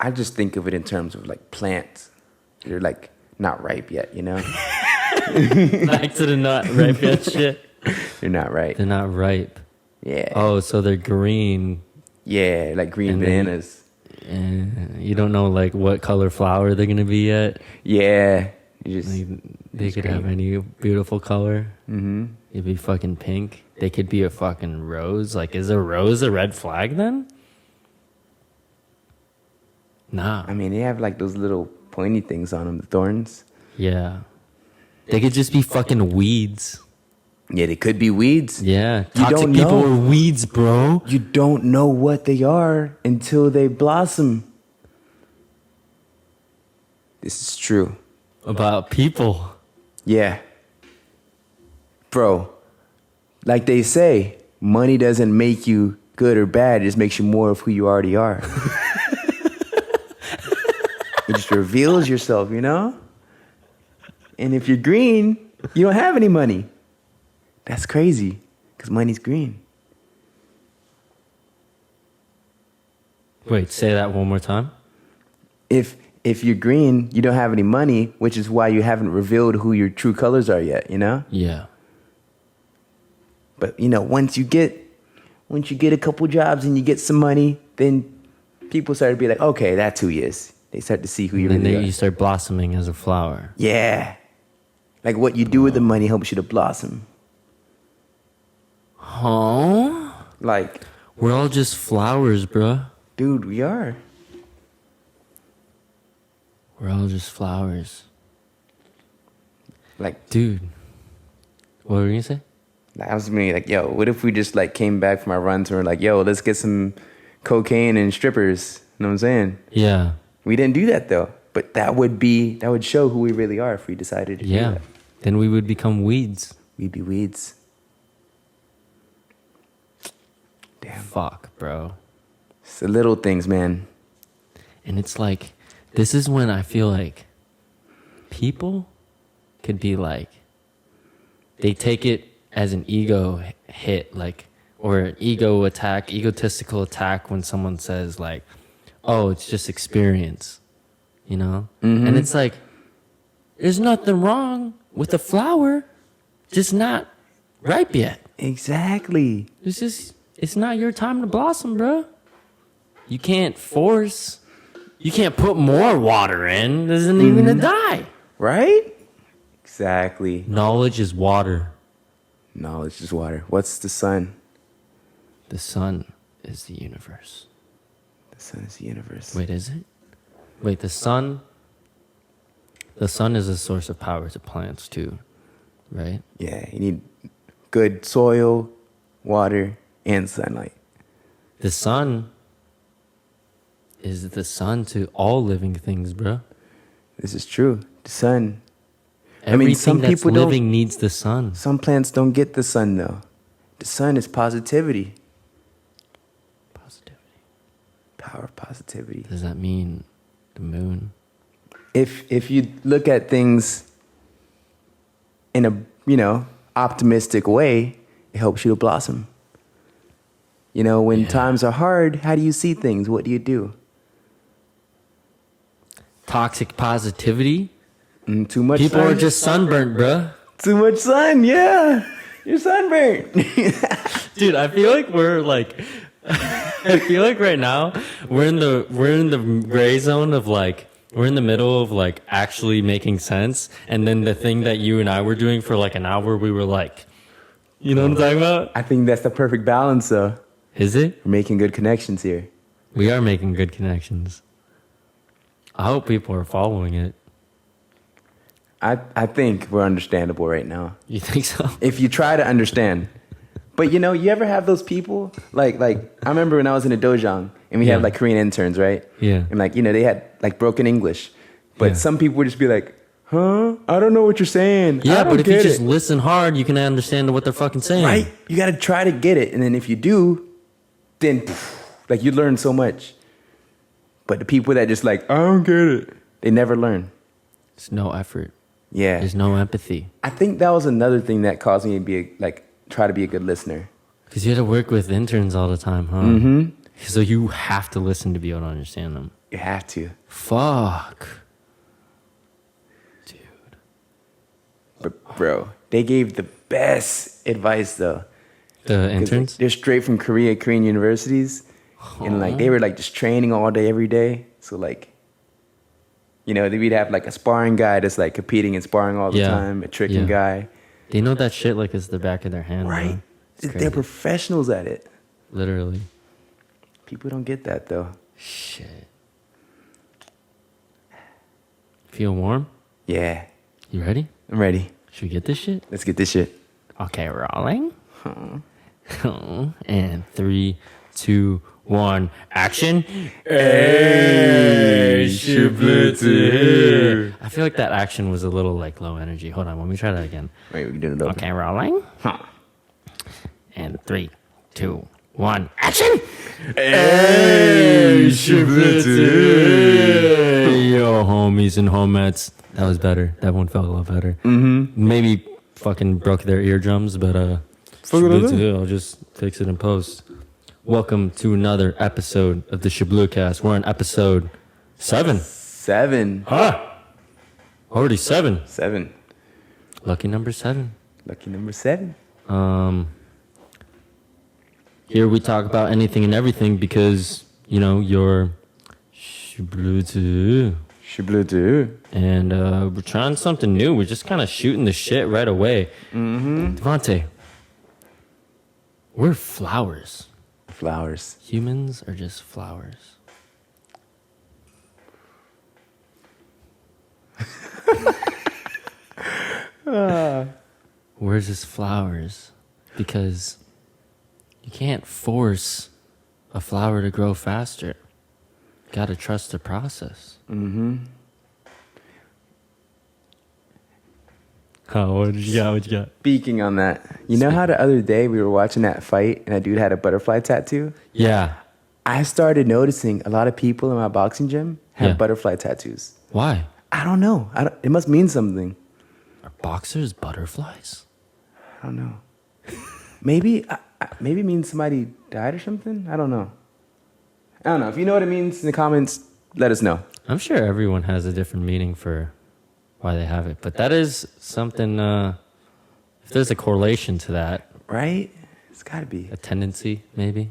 I just think of it in terms of like plants. They're like not ripe yet, you know? Back to the not ripe yet shit. They're not ripe. They're not ripe. Yeah. Oh, so they're green. Yeah, like green bananas. You don't know like what color flower they're gonna be yet. Yeah. You just, they could have any beautiful color. Mm-hmm. It'd be fucking pink. They could be a fucking rose. Like, is a rose a red flag then? Nah. I mean, they have like those little pointy things on them, the thorns. Yeah. They could just be fucking weeds. Yeah, they could be weeds. Yeah. You Toxic don't people know. are weeds, bro. You don't know what they are until they blossom. This is true. About people. Yeah. Bro, like they say, money doesn't make you good or bad. It just makes you more of who you already are. It just reveals yourself, you know? And if you're green, you don't have any money. That's crazy, because money's green. Wait, say that one more time. If you're green, you don't have any money, which is why you haven't revealed who your true colors are yet, you know? Yeah. But, you know, once you get a couple jobs and you get some money, then people start to be like, okay, that's who he is. They start to see who you really are. You start blossoming as a flower. Yeah. Like what you do with the money helps you to blossom. Huh? Like, we're all just flowers, bruh. dude, we are. We're all just flowers. Like, dude. What were you gonna say? I was meaning like, yo, what if we just like came back from our runs and we're like, yo, let's get some cocaine and strippers. You know what I'm saying? Yeah. We didn't do that though. But that would show who we really are if we decided to do that. Then we would become weeds. We'd be weeds. Damn. Fuck, bro. It's the little things, man. And it's like, this is when I feel like people could be like, they take it as an ego hit, like, or an egotistical attack when someone says like, oh, it's just experience, you know? Mm-hmm. And it's like, there's nothing wrong with a flower, just not ripe yet. Exactly. It's not your time to blossom, bro. You can't put more water in. There's even gonna die. Right? Exactly. Knowledge is water. Knowledge is water. What's the sun? The sun is the universe. The sun is the universe. Wait, is it? Wait, the sun is a source of power to plants too, right? Yeah, you need good soil, water, and sunlight. The sun is the sun to all living things, bro. This is true. The sun. Everything some that's people living needs the sun. Some plants don't get the sun though. The sun is positivity. Positivity. Power of positivity. Does that mean the moon? If you look at things in a, optimistic way, it helps you to blossom. When times are hard, how do you see things? What do you do? Toxic positivity? Too much People sun. are just sunburnt, bruh. Too much sun, yeah. You're sunburnt. Dude, I feel like right now we're in the gray zone of like, we're in the middle of like actually making sense. And then the thing that you and I were doing for like an hour, we were like, you know what I'm talking about? I think that's the perfect balance though. Is it? We're making good connections here. We are making good connections. I hope people are following it. I think we're understandable right now. You think so? If you try to understand. But you ever have those people? Like I remember when I was in a dojang and we had like Korean interns, right? Yeah. And they had like broken English. But some people would just be like, huh? I don't know what you're saying. Yeah, but if you just listen hard, you can understand what they're fucking saying. Right? You got to try to get it. And then if you do, then you learn so much. But the people that just like, I don't get it, they never learn. It's no effort. Yeah. There's no empathy. I think that was another thing that caused me to be try to be a good listener. Because you had to work with interns all the time, huh? Mm-hmm. So you have to listen to be able to understand them. You have to. Fuck. Dude. But bro, they gave the best advice though. The 'Cause, interns? like, they're straight from Korean universities. And like they were like just training all day, every day. So like, you know, we'd have like a sparring guy that's like competing and sparring all the time, a tricking guy. They know that shit like it's the back of their hand. Right. It's They're professionals at it. Literally. People don't get that though. Shit. Feel warm? Yeah. You ready? I'm ready. Should we get this shit? Let's get this shit. Okay, rolling. And 3, 2, 1, action. Hey, Shibloo. I feel like that action was a little like low energy. Hold on, let me try that again. Wait, we can do it over. Okay, rolling. And 3, 2, 1, action. Hey, Shibloo. Yo, homies and homettes. That was better. That one felt a lot better. Maybe fucking broke their eardrums, but I'll just fix it in post. Welcome to another episode of the ShiblooCast. We're on episode 7. 7. Huh? Already 7. 7. Lucky number 7. Lucky number 7. Here we talk about anything and everything because, you know, you're Shibloo. Shibloo. And we're trying something new. We're just kind of shooting the shit right away. Devante, we're flowers. Flowers. Humans are just flowers. We're just flowers because you can't force a flower to grow faster. You gotta trust the process. Oh, what you got? Speaking on that, you know how the other day we were watching that fight and that dude had a butterfly tattoo? Yeah. I started noticing a lot of people in my boxing gym have Yeah. butterfly tattoos. Why? I don't know. It must mean something. Are boxers butterflies? I don't know. Maybe it means somebody died or something. I don't know. If you know what it means in the comments, let us know. I'm sure everyone has a different meaning for why they have it, but that is something. If there's a correlation to that, Right? It's got to be. a tendency maybe.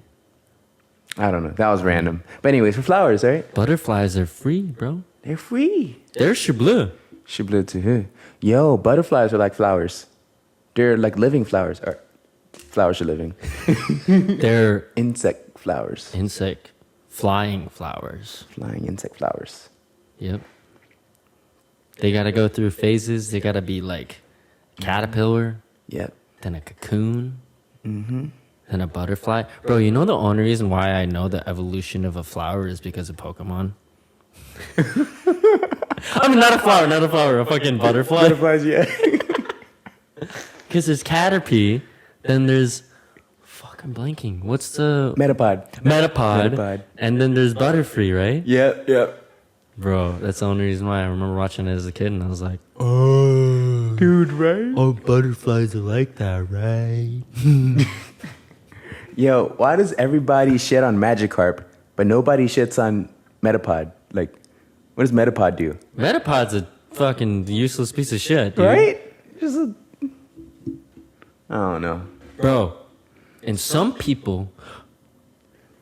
I don't know. That was random. But anyways, for flowers, right? Butterflies are free, bro. They're free. They're Shibloo. Shibloo to who? Yo, butterflies are like flowers. They're like living flowers. Or flowers are living. They're Insect flowers. insect flying flowers. Flying insect flowers. Yep. They gotta go through phases. They gotta be like caterpillar, Yep. then a cocoon, then a butterfly. Bro, you know the only reason why I know the evolution of a flower is because of Pokemon? I mean, not a flower, a fucking butterfly. Butterflies, yeah. Because there's Caterpie, then there's fucking blanking. What's the Metapod. Metapod, and then there's Butterfree, right? Yep. Bro, that's the only reason why I remember watching it as a kid, and I was like, oh, Dude, right? oh, butterflies are like that, right? Yo, why does everybody shit on Magikarp, but nobody shits on Metapod? Like, what does Metapod do? Metapod's a fucking useless piece of shit, dude. Right? I don't know. Bro, and some people,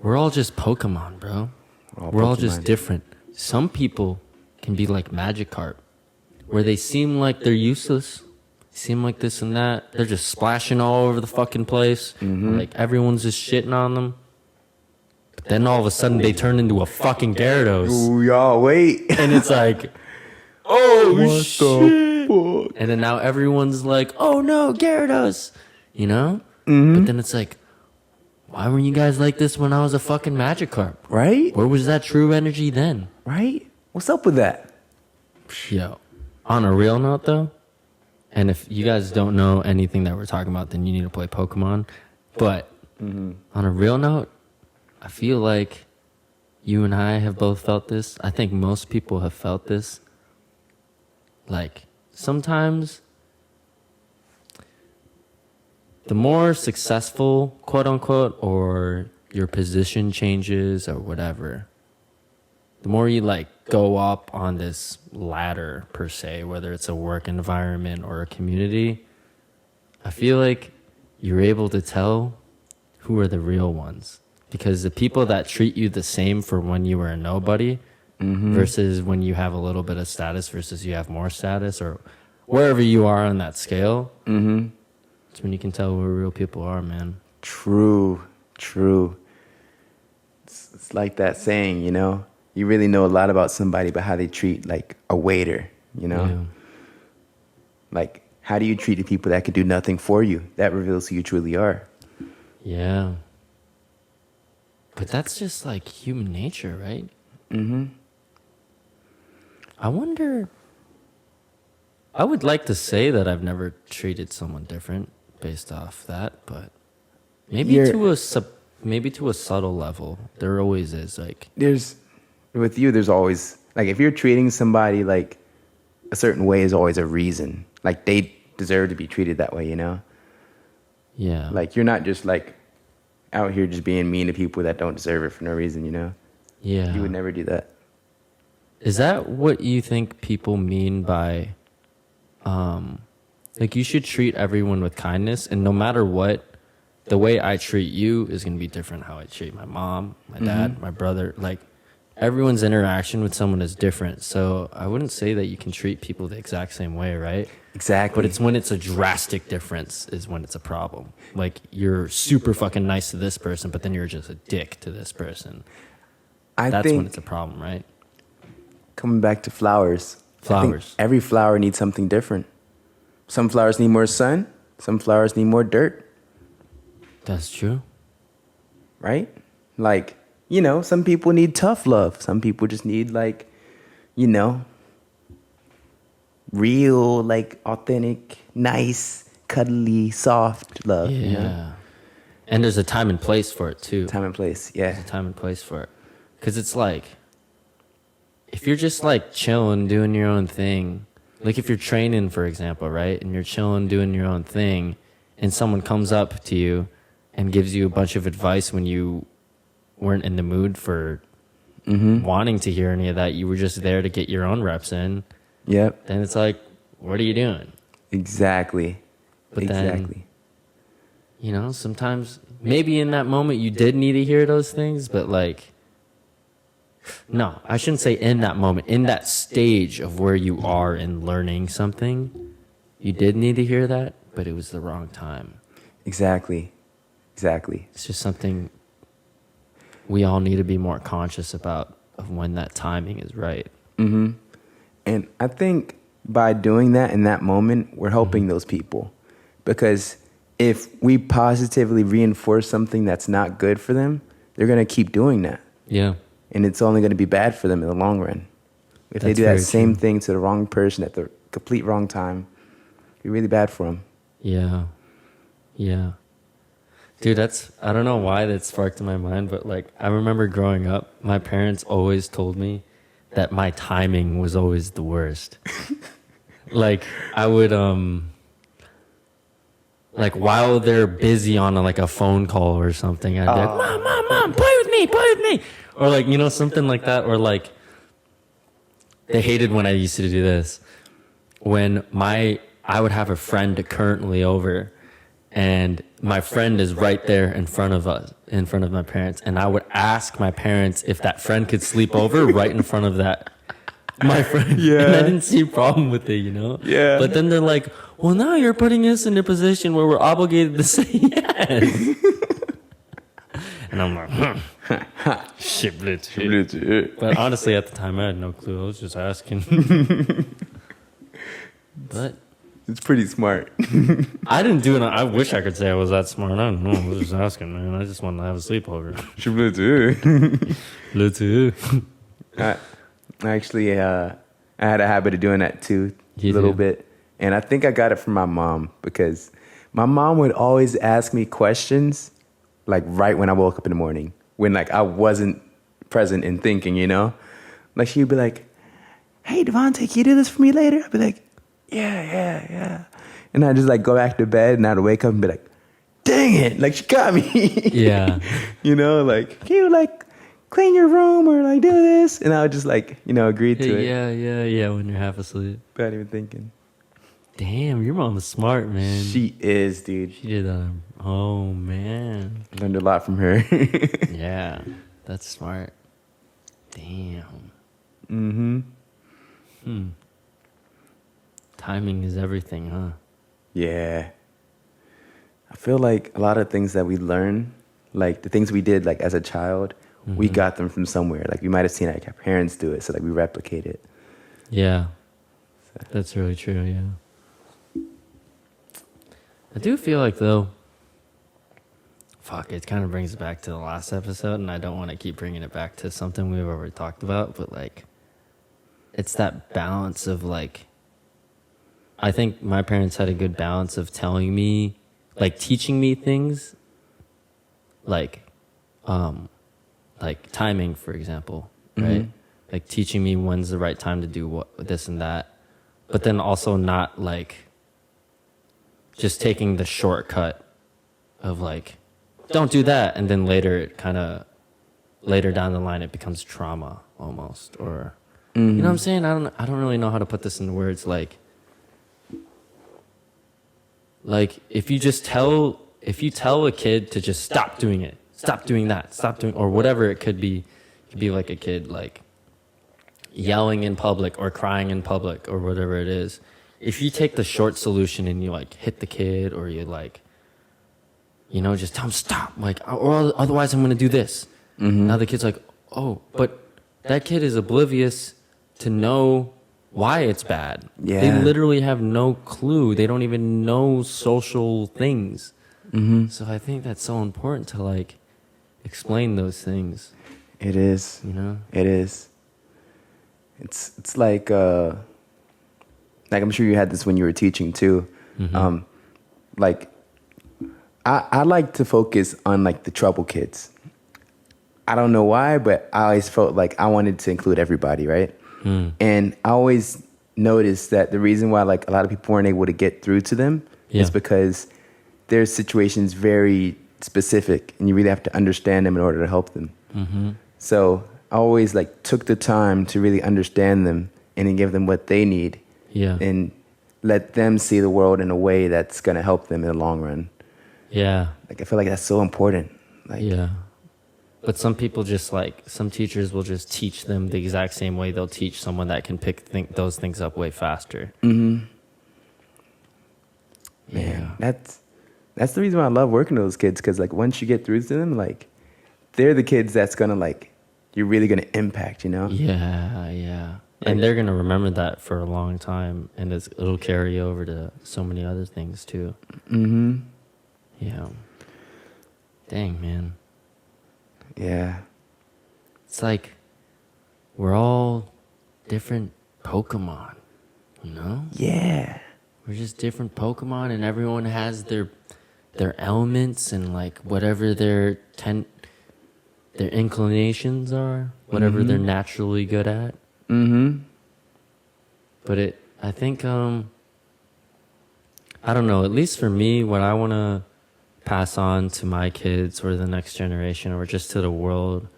we're all just Pokemon, bro. We're all just Pokemon. different. Some people can be like Magikarp, where they seem like they're useless, seem like this and that. They're just splashing all over the fucking place. Like everyone's just shitting on them. But then all of a sudden they turn into a fucking Gyarados. Ooh, y'all, wait. And it's like, oh What shit. the fuck? And then now everyone's like, oh no, Gyarados. You know? But then it's like, why were you guys like this when I was a fucking Magikarp? Right? Where was that true energy then? Right? What's up with that? Yo, on a real note though, and if you guys don't know anything that we're talking about, then you need to play Pokemon. But on a real note, I feel like you and I have both felt this. I think most people have felt this. Like, sometimes the more successful, quote unquote, or your position changes or whatever, the more you like go up on this ladder per se, whether it's a work environment or a community, I feel like you're able to tell who are the real ones. Because the people that treat you the same for when you were a nobody versus when you have a little bit of status versus you have more status or wherever you are on that scale, it's when you can tell who real people are, man. True. It's like that saying, you know, you really know a lot about somebody by how they treat like a waiter, you know? Yeah. Like, how do you treat the people that could do nothing for you? That reveals who you truly are. Yeah. But that's just like human nature, right? I wonder, I would like to say that I've never treated someone different based off that, but maybe maybe to a subtle level, there always is like. With you, there's always, like, if you're treating somebody like a certain way, is always a reason. Like, they deserve to be treated that way, you know? Yeah. Like, you're not just like out here just being mean to people that don't deserve it for no reason, you know? Yeah. You would never do that. Is that what you think people mean by, like, you should treat everyone with kindness, and no matter what, the way I treat you is going to be different how I treat my mom, my dad, my brother. Like, everyone's interaction with someone is different. So I wouldn't say that you can treat people the exact same way, right? Exactly. But it's when it's a drastic difference is when it's a problem. Like, you're super fucking nice to this person, but then you're just a dick to this person. That's when it's a problem, right? Coming back to flowers. I think every flower needs something different. Some flowers need more sun. Some flowers need more dirt. That's true. Right? Like, you know, some people need tough love. Some people just need, like, you know, real, like, authentic, nice, cuddly, soft love. Yeah. You know? And there's a time and place for it, too. Time and place, yeah. There's a time and place for it. Because it's like, if you're just, like, chilling, doing your own thing, like if you're training, for example, right? And you're chilling, doing your own thing, and someone comes up to you and gives you a bunch of advice when you weren't in the mood for wanting to hear any of that. You were just there to get your own reps in. Yep. Then it's like, what are you doing? Exactly. But then, you know, sometimes maybe in that moment you did need to hear those things, but like, no, I shouldn't say in that moment. In that stage of where you are in learning something, you did need to hear that, but it was the wrong time. Exactly. It's just something we all need to be more conscious about of when that timing is right. And I think by doing that in that moment, we're helping those people. Because if we positively reinforce something that's not good for them, they're going to keep doing that. Yeah. And it's only going to be bad for them in the long run. If they do that same thing to the wrong person at the complete wrong time, it'd be really bad for them. Yeah. Dude, I don't know why that sparked in my mind, but like, I remember growing up, my parents always told me that my timing was always the worst. Like, I would, like, while they're busy on a phone call or something, I'd be like, Mom, play with me. Or like, you know, something like that. Or like, they hated when I used to do this. When I would have a friend currently over, and my friend is right there in front of my parents, and I would ask my parents if that friend could sleep over right in front of my friend. Yeah. And I didn't see a problem with it, you know? Yeah. But then they're like, well, now you're putting us in a position where we're obligated to say yes. And I'm like, shit. But honestly, at the time, I had no clue. I was just asking. But it's pretty smart. I didn't do it. I wish I could say I was that smart. I don't know. I was just asking, man. I just wanted to have a sleepover. Actually, I had a habit of doing that too, a little bit. And I think I got it from my mom, because my mom would always ask me questions like right when I woke up in the morning, when like I wasn't present and thinking, you know? Like she'd be like, hey, Devante, can you do this for me later? I'd be like, yeah. And I'd just like go back to bed, and I'd wake up and be like, dang it, like she got me. Yeah. You know, like, can you like clean your room or like do this? And I would just like, you know, agree to it. Yeah. When you're half asleep. Without even thinking. Damn, your mom is smart, man. She is, dude. She did that. Oh, man. Learned a lot from her. Yeah, that's smart. Damn. Timing is everything, huh? Yeah. I feel like a lot of things that we learn, like the things we did like as a child, we got them from somewhere. Like we might have seen like our parents do it, so like we replicate it. Yeah. That's really true, yeah. I do feel like, though, fuck, it kind of brings it back to the last episode, and I don't want to keep bringing it back to something we've already talked about, but, like, it's that balance of, like, I think my parents had a good balance of telling me, like, teaching me things, like timing, for example, right? Like, teaching me when's the right time to do what, this and that, but then also not, like, just taking the shortcut of like, don't do that, and then later down the line it becomes trauma almost, or you know what I'm saying? I don't really know how to put this in words. Like if you tell a kid to just stop doing it, stop doing that, stop doing, or whatever it could be like a kid like yelling in public or crying in public or whatever it is. If you take the short solution and you like hit the kid, or you like, you know, just tell him stop, like, or otherwise I'm going to do this. Now the kid's like, oh, but that kid is oblivious to know why it's bad. Yeah. They literally have no clue. They don't even know social things. So I think that's so important to like explain those things. It is. You know? It is. It's like I'm sure you had this when you were teaching too. Like I like to focus on like the trouble kids. I don't know why, but I always felt like I wanted to include everybody, right? And I always noticed that the reason why like a lot of people weren't able to get through to them is because their situation's very specific, and you really have to understand them in order to help them. So I always like took the time to really understand them and then give them what they need. Yeah. And let them see the world in a way that's going to help them in the long run. Yeah. Like, I feel like that's so important. Like, yeah. But some people just like, some teachers will just teach them the exact same way they'll teach someone that can pick those things up way faster. Man, Yeah. that's the reason why I love working with those kids. Because like once you get through to them, like they're the kids that's going to like, you're really going to impact, you know? Yeah. And they're going to remember that for a long time, and it'll carry over to so many other things too. Yeah. Dang, man. Yeah. It's like we're all different Pokemon, you know? Yeah. We're just different Pokemon, and everyone has their elements and like whatever their inclinations are, whatever they're naturally good at. But I think, I don't know, at least for me, what I want to pass on to my kids or the next generation or just to the world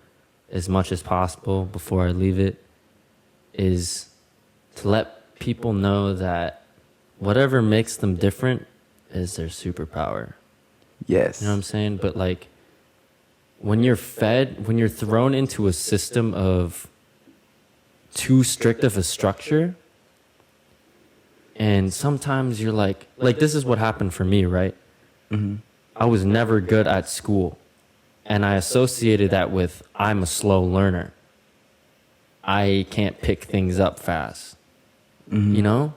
as much as possible before I leave it is to let people know that whatever makes them different is their superpower. Yes. You know what I'm saying? But like, when you're thrown into a system of too strict of a structure, and sometimes you're like this is what happened for me, right? I was never good at school, and I associated that with I'm a slow learner. I can't pick things up fast, you know?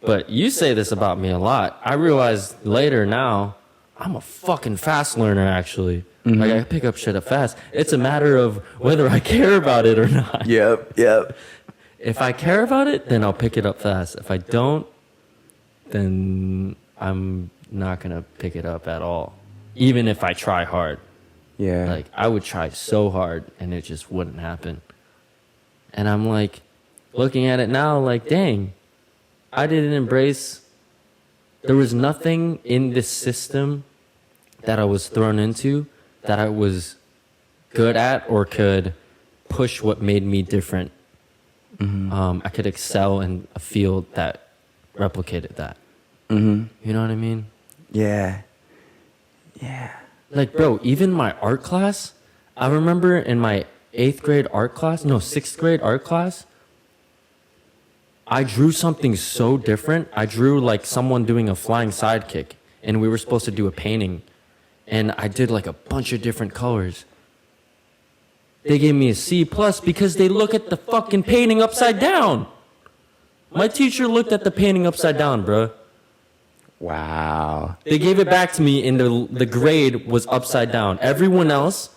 But you say this about me a lot. I realize later now, I'm a fucking fast learner, actually. Like, I pick up shit up fast. It's a matter of whether I care about it or not. Yep. If I care about it, then I'll pick it up fast. If I don't, then I'm not going to pick it up at all. Even if I try hard. Yeah. Like, I would try so hard, and it just wouldn't happen. And I'm like, looking at it now, like, dang, I didn't embrace there was nothing in this system that I was thrown into that I was good at or could push what made me different. I could excel in a field that replicated that. You know what I mean? Yeah. Yeah. Like, bro, even my art class, I remember in my 6th grade art class, I drew something so different. I drew like someone doing a flying sidekick, and we were supposed to do a painting. And I did like a bunch of different colors. They gave me a C+ because they look at the fucking painting upside down. My teacher looked at the painting upside down, bro. Wow. They gave it back to me, and the grade was upside down. Everyone else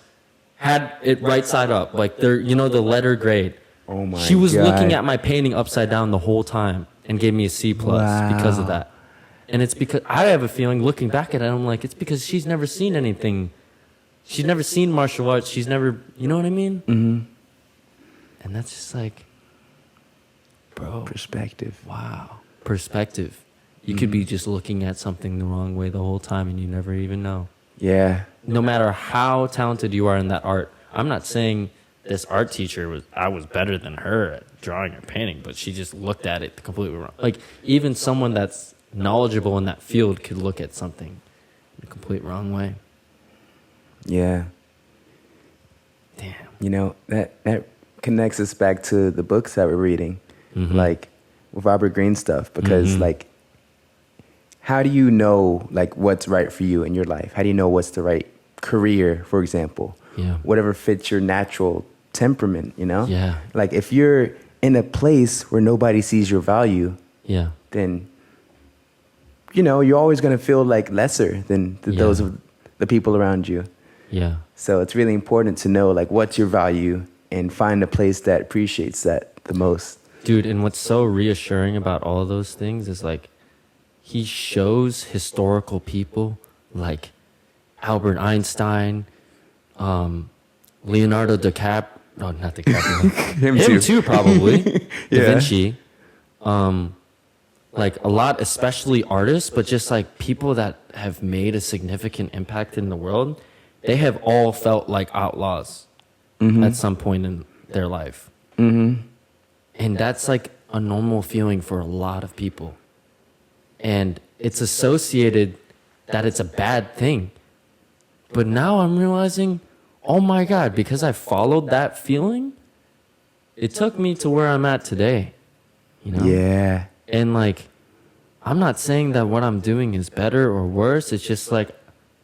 had it right side up, like the letter grade. Oh my God. She was looking at my painting upside down the whole time and gave me a C+ because of that. And it's because I have a feeling, looking back at it, I'm like, it's because she's never seen anything. She's never seen martial arts. She's never, you know what I mean? Mm-hmm. And that's just like, bro. Perspective. Wow. Perspective. You could be just looking at something the wrong way the whole time and you never even know. Yeah. No matter how talented you are in that art. I'm not saying this art teacher I was better than her at drawing or painting, but she just looked at it completely wrong. Like, even someone that's knowledgeable in that field could look at something in a complete wrong way. Yeah. Damn. You know, that connects us back to the books that we're reading, like with Robert Greene stuff, because like, how do you know like what's right for you in your life? How do you know what's the right career, for example? Yeah. Whatever fits your natural temperament, you know? Yeah. Like, if you're in a place where nobody sees your value, Yeah. then, you know, you're always going to feel like lesser than those of the people around you. Yeah. So it's really important to know like what's your value and find a place that appreciates that the most. Dude, and what's so reassuring about all of those things is like, he shows historical people like Albert Einstein, Leonardo DiCaprio. No, not DiCaprio. Him too, probably. Da Vinci. Like a lot, especially artists, but just like people that have made a significant impact in the world. They have all felt like outlaws at some point in their life. And that's like a normal feeling for a lot of people. And it's associated that it's a bad thing. But now I'm realizing, oh my God, because I followed that feeling, it took me to where I'm at today. You know? Yeah. And like, I'm not saying that what I'm doing is better or worse. It's just like,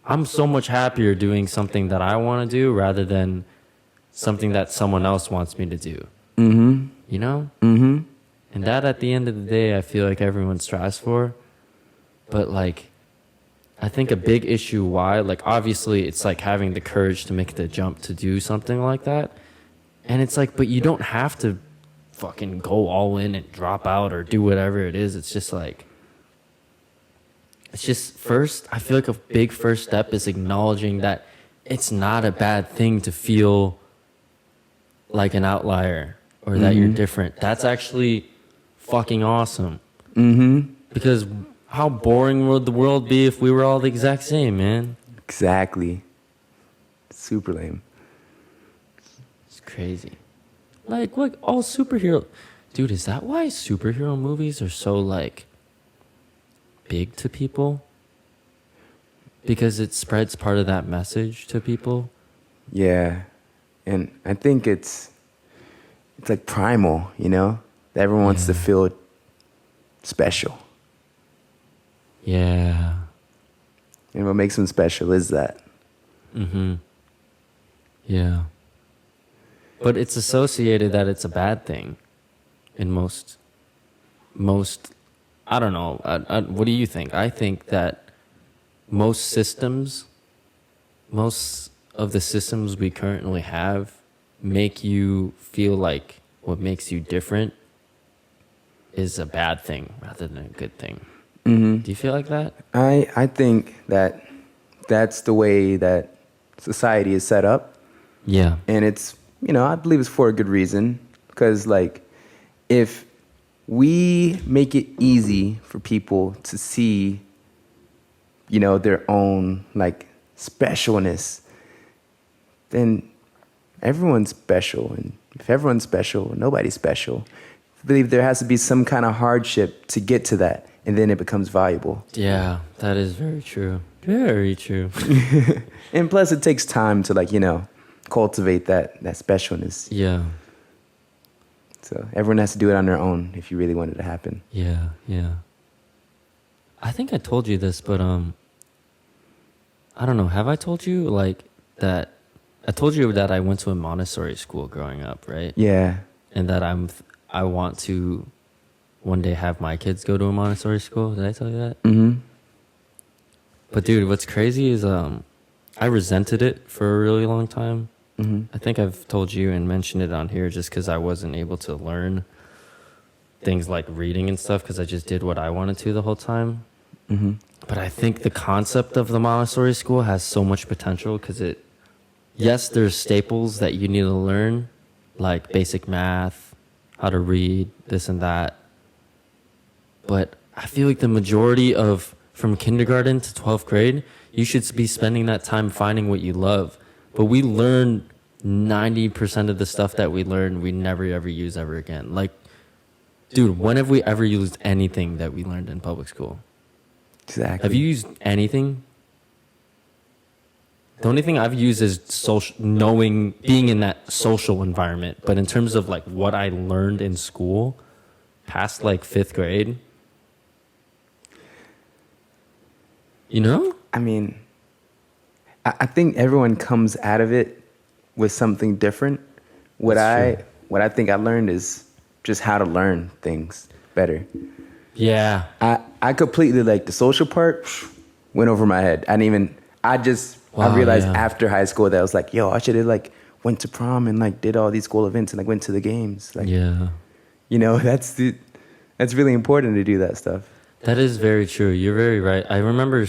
I'm so much happier doing something that I want to do rather than something that someone else wants me to do. You know? And that at the end of the day, I feel like everyone strives for. But like, I think a big issue why, like obviously it's like having the courage to make the jump to do something like that. And it's like, but you don't have to fucking go all in and drop out or do whatever it is. It's just like, it's just first, I feel like a big first step is acknowledging that it's not a bad thing to feel like an outlier or that you're different. That's actually fucking awesome. Because how boring would the world be if we were all the exact same, man? Exactly. Super lame. It's crazy. Like all superhero... Dude, is that why superhero movies are so, like, big to people? Because it spreads part of that message to people? Yeah. And I think it's like primal, you know? That everyone wants to feel special. Yeah. And what makes them special is that. Yeah. But it's associated that it's a bad thing in most I don't know. What do you think? I think that most of the systems we currently have make you feel like what makes you different is a bad thing rather than a good thing. Do you feel like that? I think that that's the way that society is set up. Yeah. And it's, you know, I believe it's for a good reason. Because, like, if we make it easy for people to see their own like specialness, then everyone's special. And if everyone's special, nobody's special. I believe there has to be some kind of hardship to get to that, and then it becomes valuable. Yeah, that is very true. Very true. And plus, it takes time to cultivate that specialness. Yeah. So everyone has to do it on their own if you really want it to happen. Yeah, yeah. I think I told you this, but I don't know. Have I told you that? I told you that I went to a Montessori school growing up, right? Yeah. And that I want to one day have my kids go to a Montessori school. Did I tell you that? Mm-hmm. But dude, what's crazy is I resented it for a really long time. Mm-hmm. I think I've told you and mentioned it on here just because I wasn't able to learn things like reading and stuff because I just did what I wanted to the whole time. Mm-hmm. But I think the concept of the Montessori school has so much potential because yes, there's staples that you need to learn, like basic math, how to read, this and that. But I feel like the majority from kindergarten to 12th grade, you should be spending that time finding what you love. But we learn 90% of the stuff that we learn, we never ever use ever again. Like, dude, when have we ever used anything that we learned in public school? Exactly. Have you used anything? The only thing I've used is being in that social environment. But in terms of like what I learned in school, past like 5th grade, I mean, I think everyone comes out of it with something different. What I think I learned is just how to learn things better. Yeah. I completely the social part went over my head. I realized after high school that I was like, yo, I should have went to prom and did all these school events and went to the games. Yeah. That's really important to do that stuff. That is very true. You're very right. I remember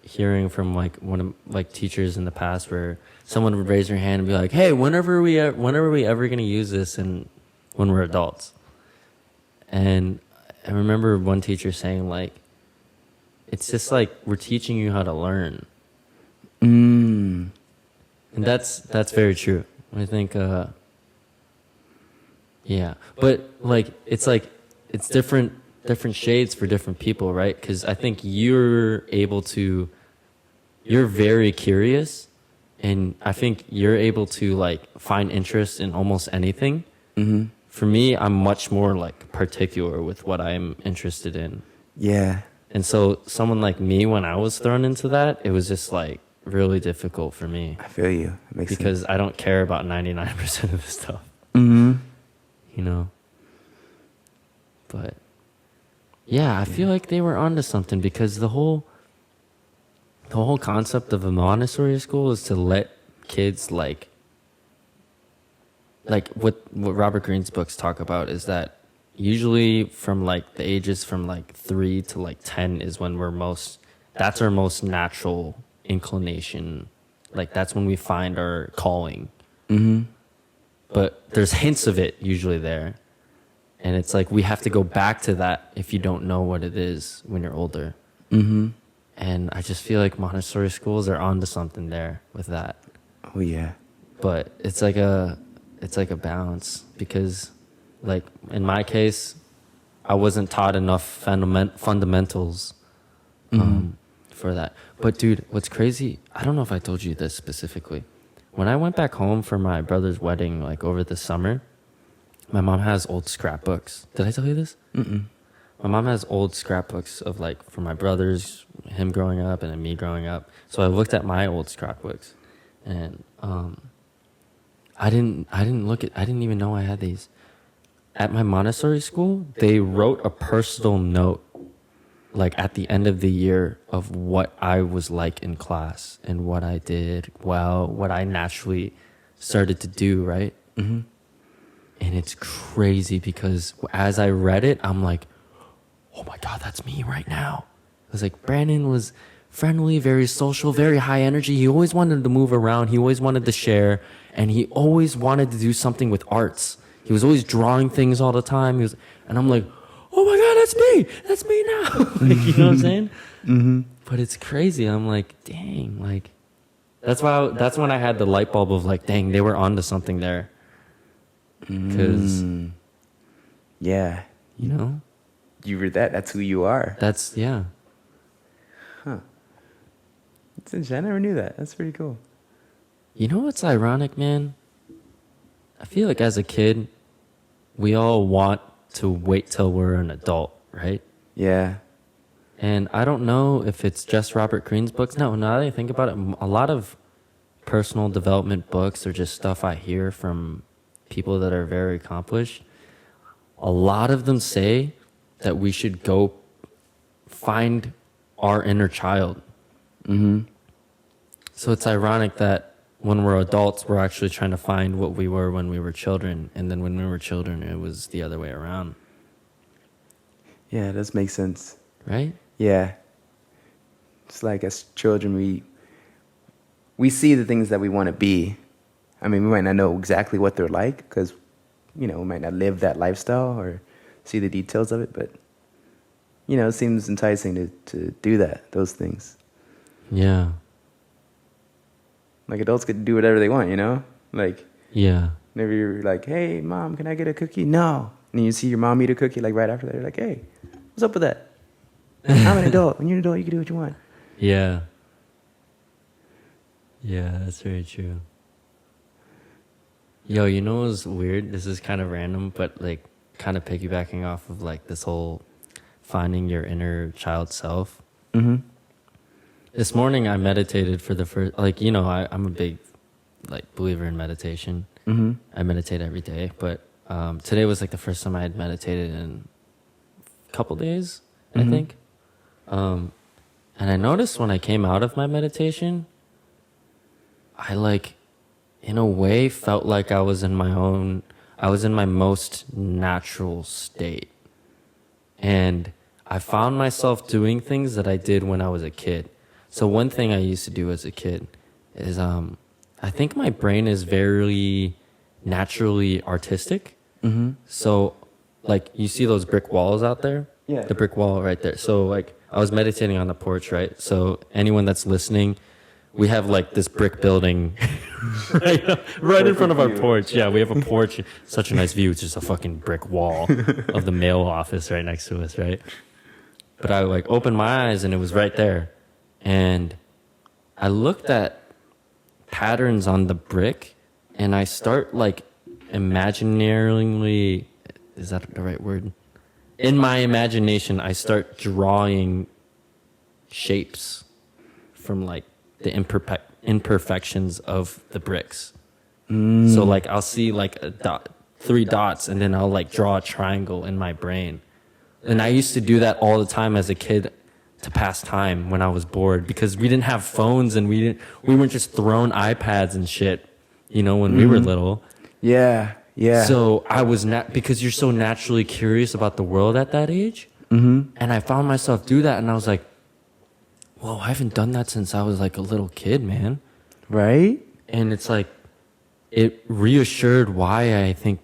hearing from one of teachers in the past where someone would raise their hand and be like, "Hey, when are we ever going to use this when we're adults?" And I remember one teacher saying it's just we're teaching you how to learn. And that's very true. I think yeah. But it's different shades for different people, right? Because I think you're very curious, and I think you're able to find interest in almost anything. Mm-hmm. For me, I'm much more particular with what I'm interested in. Yeah. And so someone like me, when I was thrown into that, it was just really difficult for me. I feel you. It makes because sense. I don't care about 99% of the stuff. Mm-hmm. But yeah, I feel like they were onto something because the whole concept of a Montessori school is to let kids what Robert Greene's books talk about is that usually from the ages from 3 to 10 is when that's our most natural inclination. That's when we find our calling. Mm-hmm. But there's hints of it usually there. And it's we have to go back to that if you don't know what it is when you're older. Mm-hmm. And I just feel like Montessori schools are onto something there with that. Oh yeah. But it's like a balance because in my case, I wasn't taught enough fundamentals for that. But dude, what's crazy, I don't know if I told you this specifically. When I went back home for my brother's wedding over the summer, my mom has old scrapbooks. Did I tell you this? Mm-mm. My mom has old scrapbooks of for my brothers, him growing up, and then me growing up. So I looked at my old scrapbooks, and I didn't even know I had these. At my Montessori school, they wrote a personal note, at the end of the year of what I was like in class and what I did well, what I naturally started to do, right? Mm-hmm. And it's crazy because as I read it, I'm like, oh my God, that's me right now. I was Brandon was friendly, very social, very high energy. He always wanted to move around. He always wanted to share. And he always wanted to do something with arts. He was always drawing things all the time. And I'm like, oh my God, that's me. That's me now. You know what I'm saying? Mm-hmm. But it's crazy. I'm like, dang, like that's when I had the light bulb of like, dang, they were onto something there. Because Yeah. you know, You were that. That's who you are. that's yeah. Huh. I never knew that. That's pretty cool. You know what's ironic, man? I feel like as a kid, we all want to wait till we're an adult, right? Yeah. And I don't know if it's just Robert Greene's books. No, now that I think about it, a lot of personal development books or just stuff I hear from people that are very accomplished, a lot of them say that we should go find our inner child. Mm-hmm. So it's ironic that when we're adults, we're actually trying to find what we were when we were children. And then when we were children, it was the other way around. Yeah, it does make sense. Right? Yeah. It's like as children, we see the things that we want to be. I mean, we might not know exactly what they're like because, we might not live that lifestyle or see the details of it. But, it seems enticing to do those things. Yeah. Like adults get to do whatever they want, Like, Yeah. whenever you're like, hey, Mom, can I get a cookie? No. And you see your mom eat a cookie, like right after that, you're like, hey, what's up with that? I'm an adult. When you're an adult, you can do what you want. Yeah. Yeah, that's very true. Yo, you know what's weird? This is kind of random, but like kind of piggybacking off of like this whole finding your inner child self. Mm-hmm. This morning I meditated for the first, like, I'm a big like believer in meditation. Mm-hmm. I meditate every day, but today was like the first time I had meditated in a couple days, I think. And I noticed when I came out of my meditation, I like, in a way, felt like I was in my most natural state. And I found myself doing things that I did when I was a kid. So one thing I used to do as a kid is, I think my brain is very naturally artistic. Mm-hmm. So, like, you see those brick walls out there? Yeah. The brick wall right there. So, like, I was meditating on the porch, right? So, anyone that's listening, we have, like, this brick building right in front of our porch. Yeah, we have a porch. Such a nice view. It's just a fucking brick wall of the mail office right next to us, right? But I, like, opened my eyes, and it was right there. And I looked at patterns on the brick, and I start, like, imaginarily, is that the right word? In my imagination, I start drawing shapes from like the imperfections of the bricks. So like I'll see like a dot, 3 dots, and then I'll like draw a triangle in my brain. And I used to do that all the time as a kid to pass time when I was bored, because we didn't have phones and we weren't just thrown iPads and shit, when we were little. Yeah. Yeah. So I was because you're so naturally curious about the world at that age. Mm-hmm. And I found myself do that, and I was like, whoa, I haven't done that since I was like a little kid, man. Right? And it's like, it reassured why I think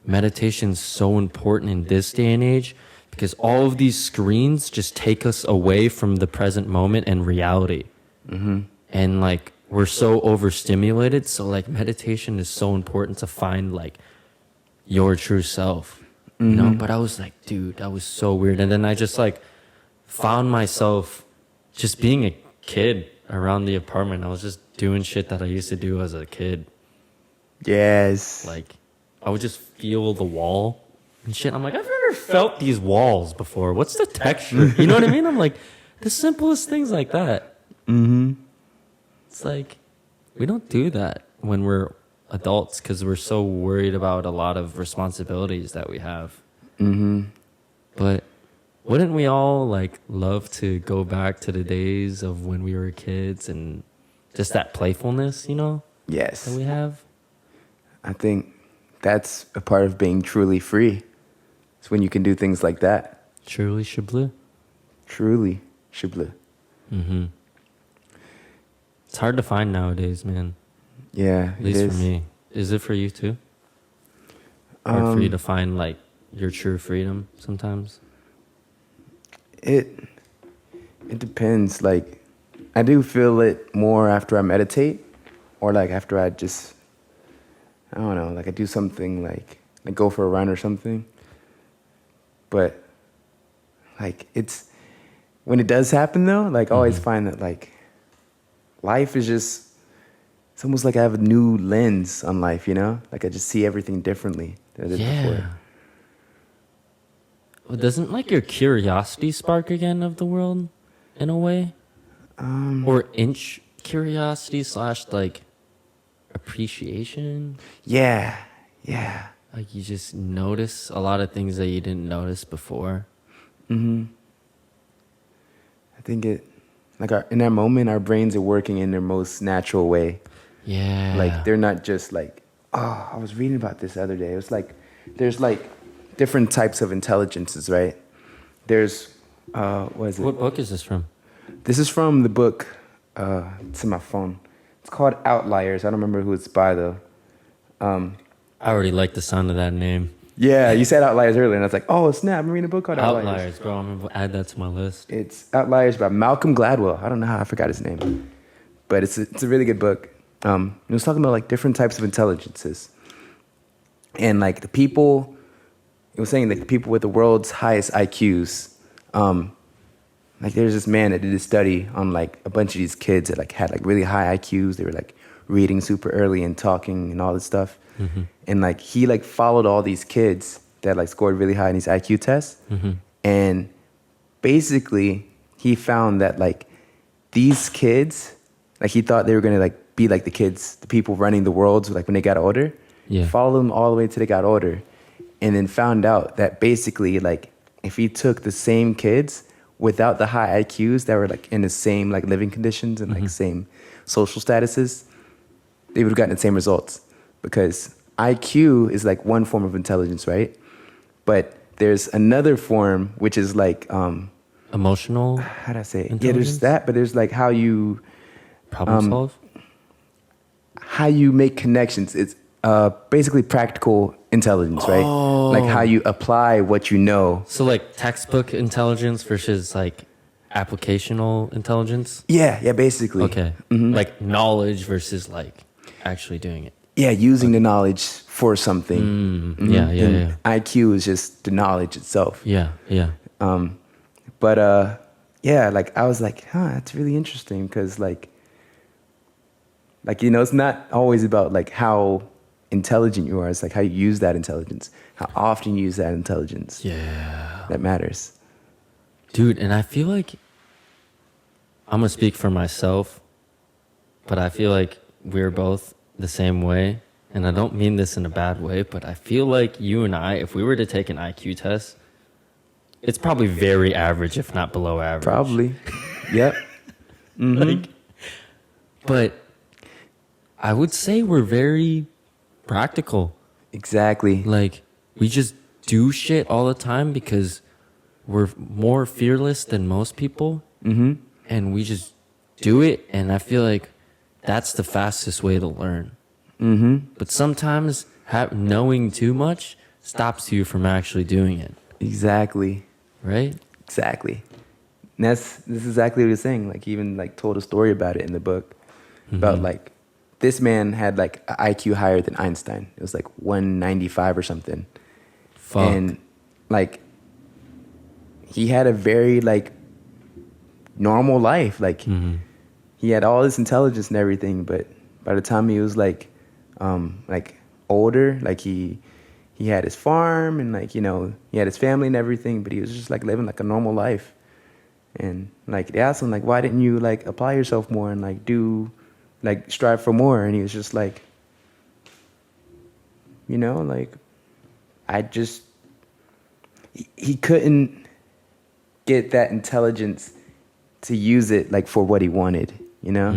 meditation's so important in this day and age, because all of these screens just take us away from the present moment and reality. Mm-hmm. And like, we're so overstimulated. So like meditation is so important to find like your true self, but I was like, dude, that was so weird. And then I just like found myself just being a kid around the apartment. I was just doing shit that I used to do as a kid. Yes. Like I would just feel the wall and shit. I'm like, I've never felt these walls before. What's the texture? You know what I mean? I'm like, the simplest things like that. Mm-hmm. It's like, we don't do that when we're adults because we're so worried about a lot of responsibilities that we have. Mm-hmm. But wouldn't we all like love to go back to the days of when we were kids and just that playfulness, Yes. that we have? I think that's a part of being truly free. It's when you can do things like that. Truly Shibloo? Truly Shibloo. Mm-hmm. It's hard to find nowadays, man. Yeah, At least for me. Is it for you too? Hard for you to find like your true freedom sometimes? It depends. Like, I do feel it more after I meditate, or like after I just, I don't know, like I do something like go for a run or something. But like it's when it does happen though, like I always find that like life is just, it's almost like I have a new lens on life, you know? Like I just see everything differently than I did before. Well, doesn't like your curiosity spark again of the world in a way? Or inch curiosity slash like appreciation? Yeah, yeah. Like you just notice a lot of things that you didn't notice before. I think it, like in that moment, our brains are working in their most natural way. Yeah. Like they're not just like, oh, I was reading about this the other day. It was like, there's like different types of intelligences, right? There's, what is it? What book is this from? This is from the book, it's in my phone. It's called Outliers. I don't remember who it's by though. I already like the sound of that name. Yeah, you said Outliers earlier, and I was like, oh, snap, I'm reading a book called Outliers. Outliers, bro. I'm gonna add that to my list. It's Outliers by Malcolm Gladwell. I don't know how I forgot his name. But it's a really good book. It was talking about like different types of intelligences. And like the people, it was saying like the people with the world's highest IQs, like there's this man that did a study on like a bunch of these kids that like had like really high IQs. They were like reading super early and talking and all this stuff. And like he like followed all these kids that like scored really high in these IQ tests. And basically he found that like these kids, like he thought they were gonna like be like the kids, the people running the world, like when they got older. Yeah. Followed them all the way till they got older, and then found out that basically like if he took the same kids without the high IQs that were like in the same like living conditions and like same social statuses, they would have gotten the same results, because IQ is like one form of intelligence, right? But there's another form which is like Emotional how do I say it? Yeah, intelligence? there's that, but there's like how you problem solve. make connections. It's basically practical intelligence, right? Like how you apply what you know. So like textbook intelligence versus like applicational intelligence. Yeah, basically. Okay. Like knowledge versus like actually doing it. Yeah, using the knowledge for something. Yeah. And IQ is just the knowledge itself. Yeah. But yeah, like I was like, that's really interesting, because like you know, it's not always about like how intelligent you are. It's like how you use that intelligence, how often you use that intelligence. Yeah. That matters. Dude, and I feel like I'm gonna speak for myself, but I feel like we're both the same way. And I don't mean this in a bad way, but I feel like you and I, if we were to take an IQ test, it's probably very average, if not below average. Probably. Yep. Like, but I would say we're very practical. Exactly. Like, we just do shit all the time because we're more fearless than most people. And we just do it. And I feel like that's the fastest way to learn. But sometimes knowing too much stops you from actually doing it. Exactly. Right? Exactly. And this is exactly what he was saying. Like, he even like told a story about it in the book about like this man had like an IQ higher than Einstein. It was like 195 or something. Fuck. And like he had a very like normal life. Like he had all this intelligence and everything, but by the time he was like older, like he had his farm and like, you know, he had his family and everything, but he was just like living like a normal life. And like they asked him like, why didn't you like apply yourself more and like do like strive for more? And he was just like, you know, like he couldn't get that intelligence to use it like for what he wanted, you know?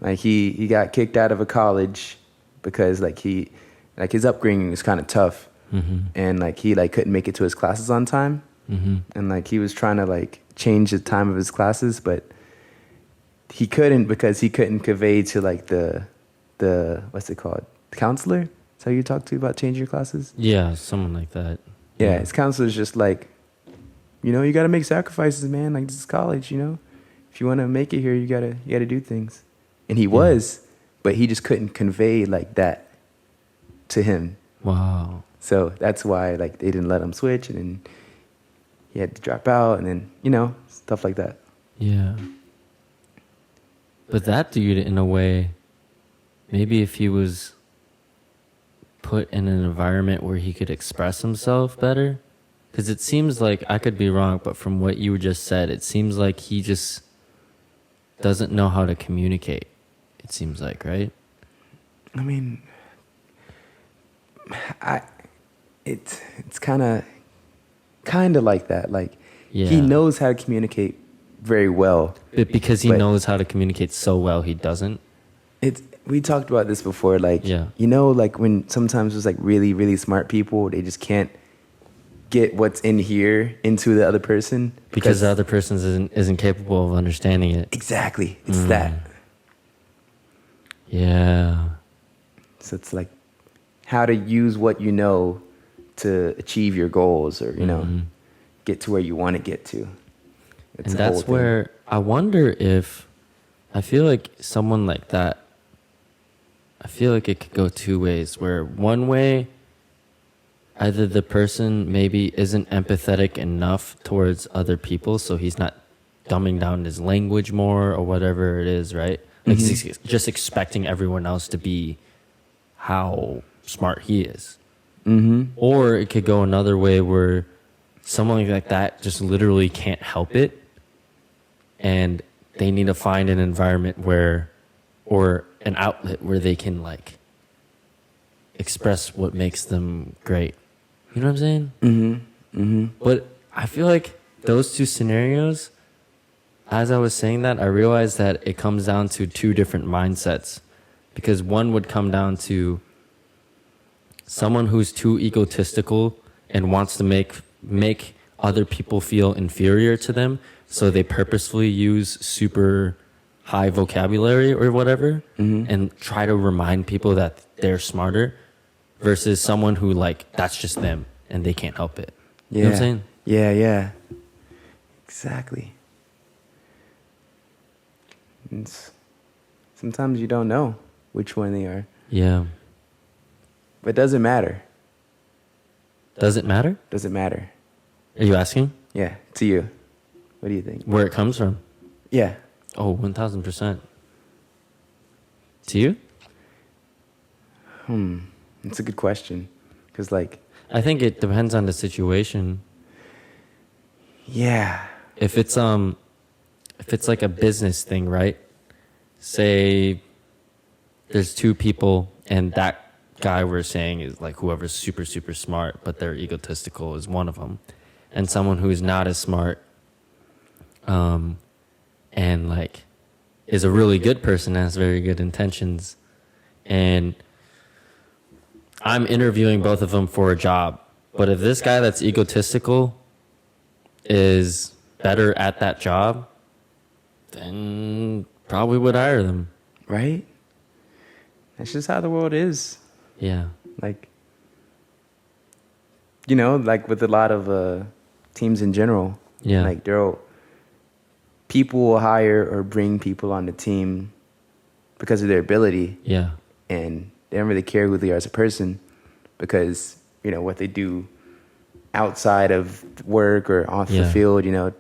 Like he got kicked out of a college because like his upbringing was kind of tough, and like he like couldn't make it to his classes on time, and like he was trying to like change the time of his classes, but he couldn't, because he couldn't convey to like the what's it called, the counselor. That's how you talk to about changing your classes. Yeah, someone like that. Yeah, his counselor's just like, you know, you got to make sacrifices, man. Like, this is college, you know. If you want to make it here, you gotta do things. And he was, but he just couldn't convey like that to him. Wow. So that's why like they didn't let him switch, and then he had to drop out, and then, you know, stuff like that. Yeah. But that dude, in a way, maybe if he was put in an environment where he could express himself better, because it seems like, I could be wrong, but from what you just said, it seems like he just doesn't know how to communicate. It seems like, right? I mean, it's kind of like that. Like, he knows how to communicate very well. But because he knows how to communicate so well, he doesn't. We talked about this before. Like, yeah. You know, like when sometimes there's like really, really smart people, they just can't get what's in here into the other person because the other person isn't capable of understanding it. Exactly. It's that. Yeah. So it's like how to use what you know to achieve your goals, or, you know, get to where you want to get to. And that's where I wonder if, I feel like someone like that, I feel like it could go two ways, where one way, either the person maybe isn't empathetic enough towards other people, so he's not dumbing down his language more or whatever it is, right? Like he's just expecting everyone else to be how smart he is. Or it could go another way where someone like that just literally can't help it, and they need to find an environment where, or an outlet where they can like express what makes them great. You know what I'm saying? But I feel like those two scenarios, as I was saying that, I realized that it comes down to two different mindsets, because one would come down to someone who's too egotistical and wants to make other people feel inferior to them, so they purposefully use super high vocabulary or whatever and try to remind people that they're smarter, versus someone who, like, that's just them and they can't help it. You know what I'm saying? Yeah. Exactly. Sometimes you don't know which one they are. Yeah. But it doesn't matter. Does it matter? Doesn't matter. Are you asking? Yeah, to you. What do you think? Where it comes from? Yeah. Oh, 1,000%. To you? It's a good question. Because, like, I think it depends on the situation. Yeah. If it's like a business thing, right? Say there's two people, and that guy we're saying is like whoever's super, super smart, but they're egotistical is one of them. And someone who's not as smart, and like is a really good person, has very good intentions. And I'm interviewing both of them for a job. But if this guy that's egotistical is better at that job, then probably would hire them. Right? That's just how the world is. Yeah. Like, you know, like with a lot of teams in general. Yeah. Like, people will hire or bring people on the team because of their ability. Yeah. And they don't really care who they are as a person, because, you know, what they do outside of work or off the field, you know,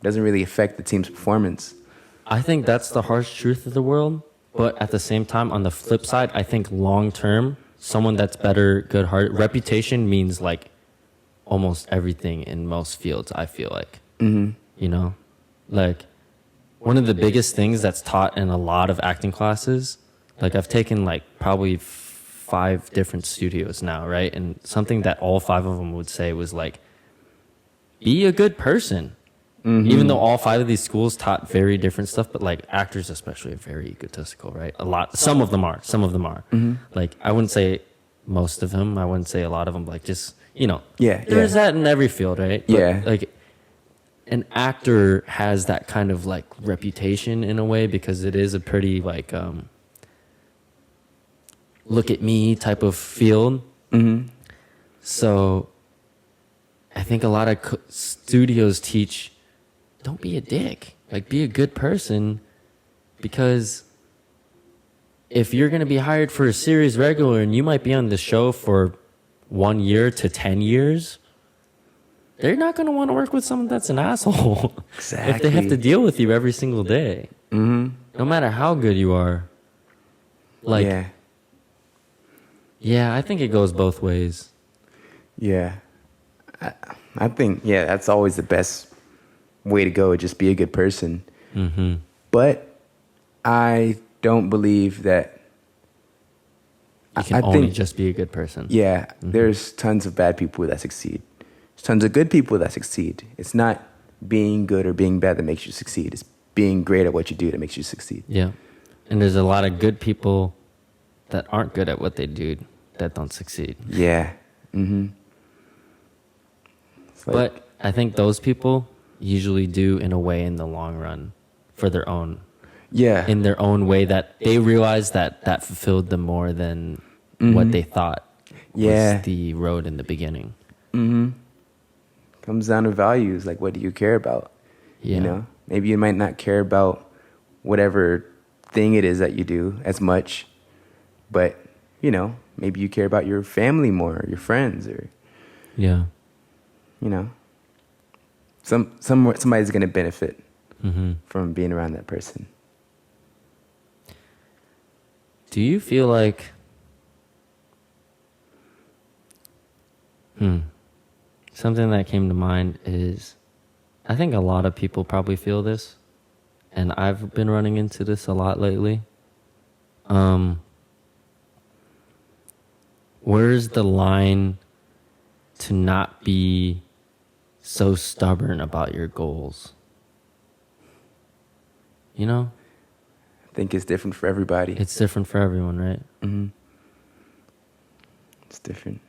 doesn't really affect the team's performance. I think that's the harsh truth of the world. But at the same time, on the flip side, I think long term, someone that's better, good-hearted, reputation means like almost everything in most fields, I feel like. You know? Like, one of the biggest things that's taught in a lot of acting classes, like I've taken like probably 5 different studios now, right? And something that all 5 of them would say was like, be a good person. Even though all 5 of these schools taught very different stuff, but like actors especially are very egotistical, right? A lot. Some of them are. Like, I wouldn't say most of them. I wouldn't say a lot of them. Like, just, you know. There's that in every field, right? But like, an actor has that kind of like reputation in a way, because it is a pretty like look at me type of field. So I think a lot of studios teach, don't be a dick. Like, be a good person, because if you're going to be hired for a series regular and you might be on the show for 1 year to 10 years, they're not going to want to work with someone that's an asshole. Exactly. If they have to deal with you every single day. No matter how good you are. Like, yeah, I think it goes both ways. Yeah. I think, that's always the best way to go. Just be a good person. But I don't believe that you can only just be a good person. Yeah, there's tons of bad people that succeed. There's tons of good people that succeed. It's not being good or being bad that makes you succeed. It's being great at what you do that makes you succeed. Yeah. And there's a lot of good people that aren't good at what they do that don't succeed. Yeah. But I think those people usually do in a way in the long run for their own. Yeah. In their own way, that they realize that fulfilled them more than what they thought was the road in the beginning. Comes down to values. Like, what do you care about? You know, maybe you might not care about whatever thing it is that you do as much, but, you know, maybe you care about your family more, your friends, or, you know, somebody's going to benefit from being around that person. Do you feel like, something that came to mind is, I think a lot of people probably feel this, and I've been running into this a lot lately. Where's the line to not be so stubborn about your goals? You know? I think it's different for everybody. It's different for everyone, right? It's different.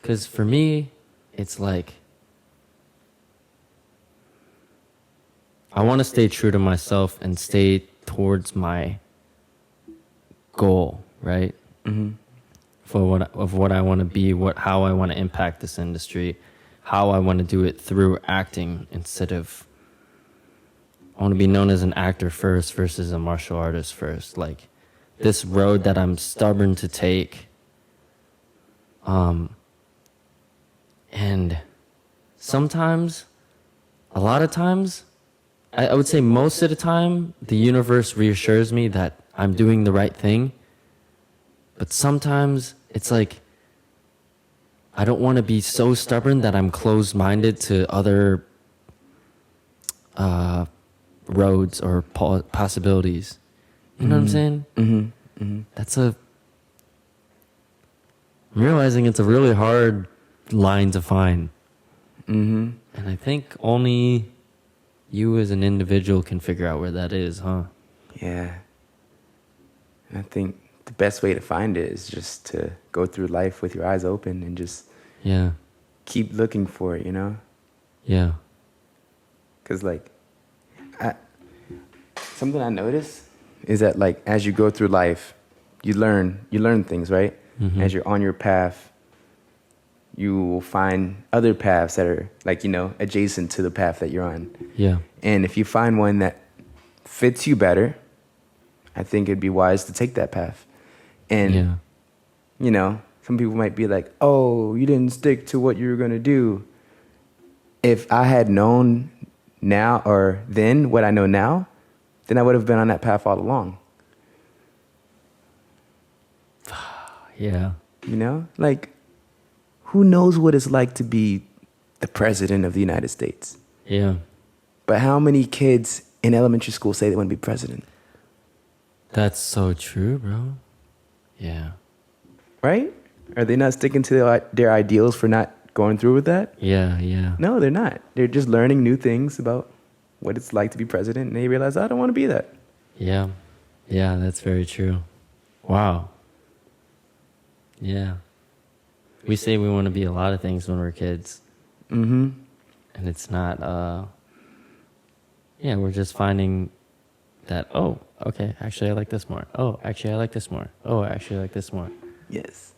Because for me, it's like, I want to stay true to myself and stay towards my goal, right? For what I want to be, how I want to impact this industry, how I want to do it through acting instead of, I want to be known as an actor first versus a martial artist first. Like, this road that I'm stubborn to take. And sometimes, a lot of times, I would say most of the time, the universe reassures me that I'm doing the right thing. But sometimes it's like, I don't want to be so stubborn that I'm closed-minded to other roads or possibilities. You know what I'm saying? I'm realizing it's a really hard line to find. And I think only you as an individual can figure out where that is, huh? Yeah. I think the best way to find it is just to go through life with your eyes open and just keep looking for it, you know? Yeah. Because, like, something I notice is that, like, as you go through life, you learn things, right? As you're on your path, you will find other paths that are, like, you know, adjacent to the path that you're on. Yeah. And if you find one that fits you better, I think it'd be wise to take that path. And, you know, some people might be like, oh, you didn't stick to what you were going to do. If I had known now or then what I know now, then I would have been on that path all along. Yeah. You know, like, who knows what it's like to be the president of the United States? Yeah. But how many kids in elementary school say they want to be president? That's so true, bro. Yeah. Right? Are they not sticking to their ideals for not going through with that? Yeah, yeah. No, they're not. They're just learning new things about what it's like to be president, and they realize, I don't want to be that. Yeah. Yeah, that's very true. Wow. Yeah. We say we want to be a lot of things when we're kids. And it's not, we're just finding that, oh, okay, actually I like this more. Oh, actually I like this more. Oh, actually I like this more. Yes.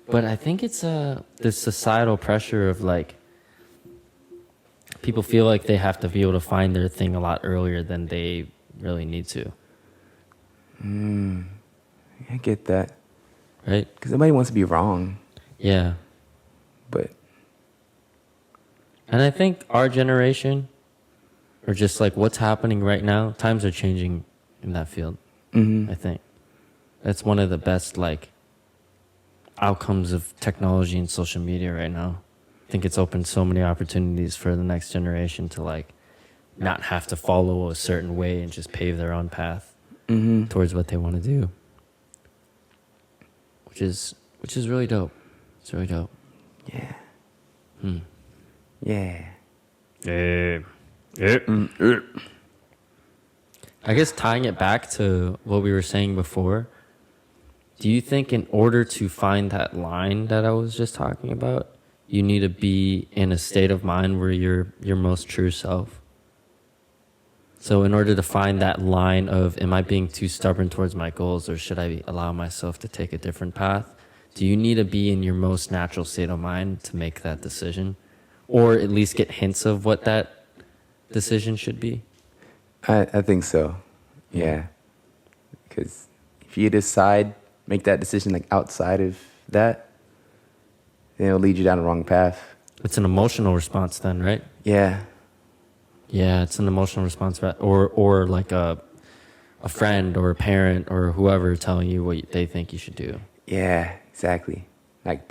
But I think it's the societal pressure of, like, people feel like they have to be able to find their thing a lot earlier than they really need to. I get that. Right? Because nobody wants to be wrong. Yeah. But And I think our generation, or just like what's happening right now, times are changing in that field. I think that's one of the best like outcomes of technology and social media right now. I think it's opened so many opportunities for the next generation to like not have to follow a certain way and just pave their own path towards what they want to do, which is really dope. It's really dope. yeah. Yeah. I guess tying it back to what we were saying before, do you think in order to find that line that I was just talking about, you need to be in a state of mind where you're your most true self? So in order to find that line of, am I being too stubborn towards my goals, or should I allow myself to take a different path? Do you need to be in your most natural state of mind to make that decision? Or at least get hints of what that decision should be? I think so. Yeah. Because if you decide, make that decision like outside of that, then it'll lead you down the wrong path. It's an emotional response then, right? Yeah. Yeah, it's an emotional response, or like a friend or a parent or whoever telling you what they think you should do. Yeah, exactly. Like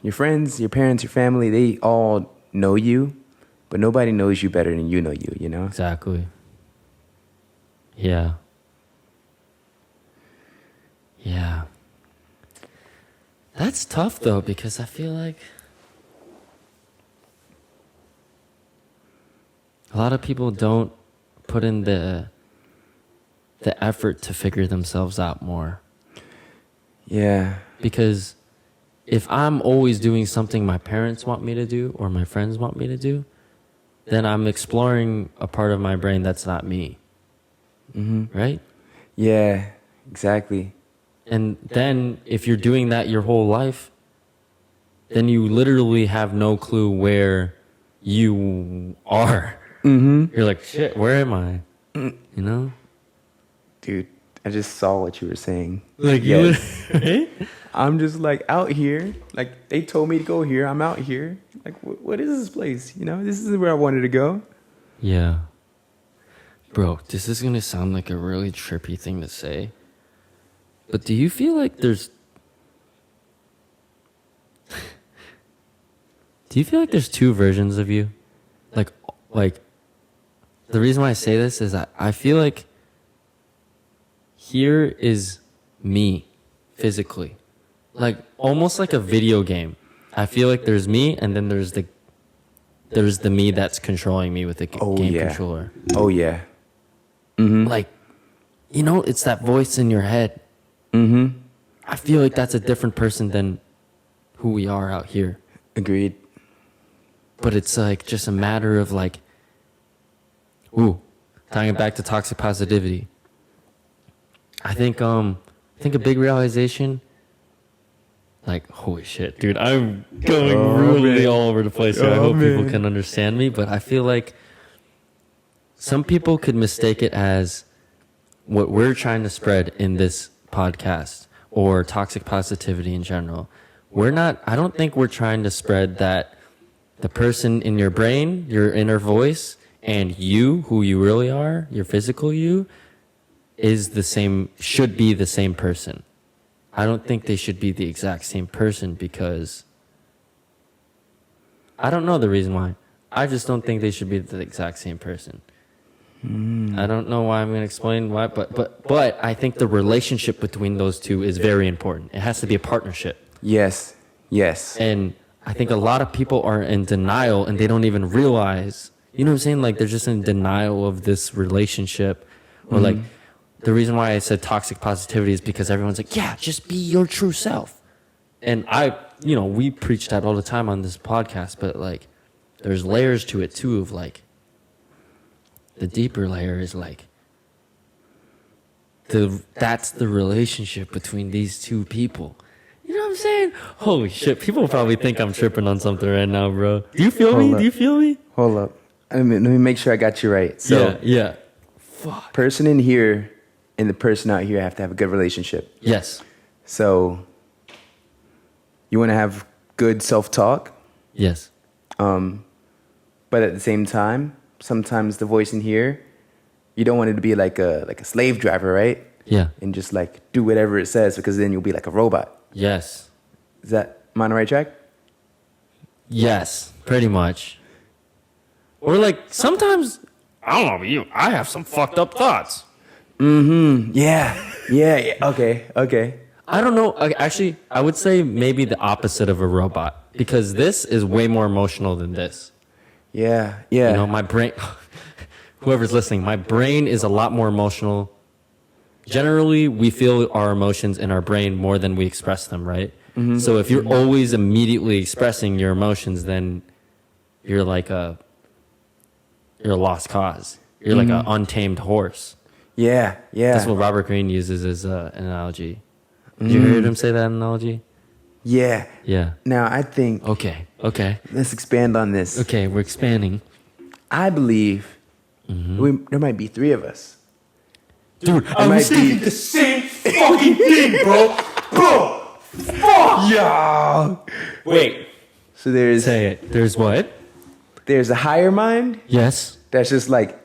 your friends, your parents, your family, they all know you, but nobody knows you better than you know you, you know? Exactly. Yeah. Yeah. That's tough though, because I feel like a lot of people don't put in the effort to figure themselves out more. Yeah. Because if I'm always doing something my parents want me to do or my friends want me to do, then I'm exploring a part of my brain that's not me. Right? Yeah, exactly. And then if you're doing that your whole life, then you literally have no clue where you are. You're like, shit, where am I? You know? Dude, I just saw what you were saying. Like, Yes. right? I'm just like out here. Like they told me to go here. I'm out here. Like, what is this place? You know, this is where I wanted to go. Yeah. Bro, this is going to sound like a really trippy thing to say. But do you feel like there's... do you feel like there's two versions of you? Like, the reason why I say this is I feel like here is me physically. Like, almost like a video game. I feel like there's me, and then there's the me that's controlling me with the game controller. Oh, yeah. Like, you know, it's that voice in your head. I feel like that's a different person than who we are out here. Agreed. But it's like just a matter of like, tying it back to toxic positivity. I think a big realization, like, holy shit, dude, I'm going really all over the place here. I hope people can understand me, but I feel like some people could mistake it as what we're trying to spread in this podcast or toxic positivity in general. I don't think we're trying to spread that the person in your brain, your inner voice, and you, who you really are, your physical you, should be the same person. I don't think they should be the exact same person because I don't know the reason why. I just don't think they should be the exact same person. I don't know why I'm going to explain why, but I think the relationship between those two is very important. It has to be a partnership. Yes. And I think a lot of people are in denial and they don't even realize, you know what I'm saying? Like they're just in denial of this relationship. Or like the reason why I said toxic positivity is because everyone's like, yeah, just be your true self. And we preach that all the time on this podcast, but like there's layers to it too of like, the deeper layer is like, that's the relationship between these two people. You know what I'm saying? Holy shit. People probably think I'm tripping on something right now, bro. Do you feel me? Hold up. Do you feel me? Hold up. Let me make sure I got you right. So, yeah. Fuck. person in here and the person out here have to have a good relationship. Yes. So, you want to have good self-talk, Yes. but at the same time, sometimes the voice in here, you don't want it to be like a slave driver, right? Yeah. And just like do whatever it says, because then you'll be like a robot. Yes. Is that, am I on the right track? Yes. Pretty much. Or like sometimes, I don't know about you, I have some fucked up thoughts. Yeah. Okay. I don't know. Actually, I would say maybe the opposite of a robot because this is way more emotional than this. Yeah. You know, my brain, whoever's listening, my brain is a lot more emotional. Generally, we feel our emotions in our brain more than we express them, right? So if you're always immediately expressing your emotions, then you're like you're a lost cause. You're like an untamed horse. Yeah. That's what Robert Greene uses as an analogy. Did you hear him say that analogy? Yeah. Yeah. Now, I think, Okay. let's expand on this. Okay, we're expanding. I believe there might be three of us. Dude, I was thinking the same fucking thing, bro. Fuck! Yeah. Wait. So there's Say it. There's what? a higher mind Yes. that's just like,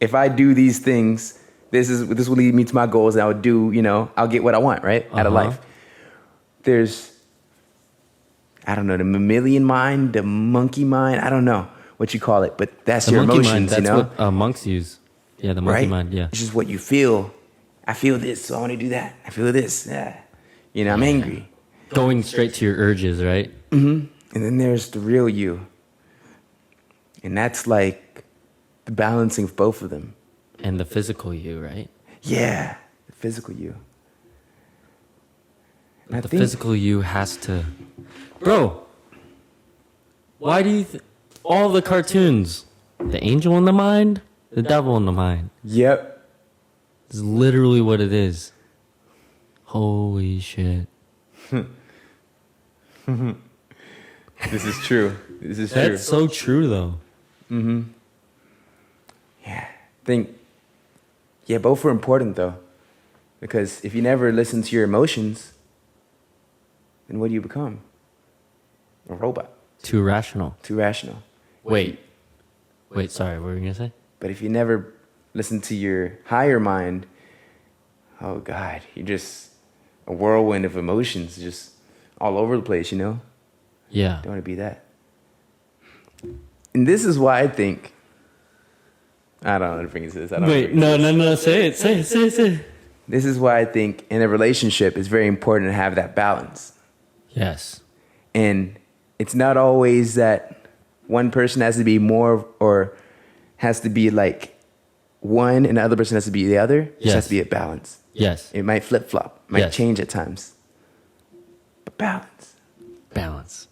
if I do these things, this will lead me to my goals, and I'll do, I'll get what I want, right? Out of life. There's, I don't know, the mammalian mind, the monkey mind, I don't know what you call it, but that's your monkey emotions, mind, that's what monks use. Yeah, the monkey right? mind, yeah. It's just what you feel. I feel this, so I want to do that. I feel this, yeah. I'm angry. Going straight to your urges, right? And then there's the real you. And that's like the balancing of both of them. And the physical you, right? Yeah, the physical you. And The physical you has to... Bro, why do you... all the cartoons, the angel in the mind, the devil in the mind. Yep. It's literally what it is. Holy shit. This is true. This is That's so true, though. Yeah. Both are important, though. Because if you never listen to your emotions, then what do you become? A robot. Too rational. Too rational. Wait, sorry, what were you going to say? But if you never listen to your higher mind, oh God, you're just a whirlwind of emotions, just all over the place, Yeah. Don't want to be that. And this is why I think, I don't know how to bring it to this. No, say it. This is why I think in a relationship it's very important to have that balance. Yes. And it's not always that one person has to be more or has to be like one and the other person has to be the other. It just has to be a balance. Yes. It might flip-flop, might change at times. But balance.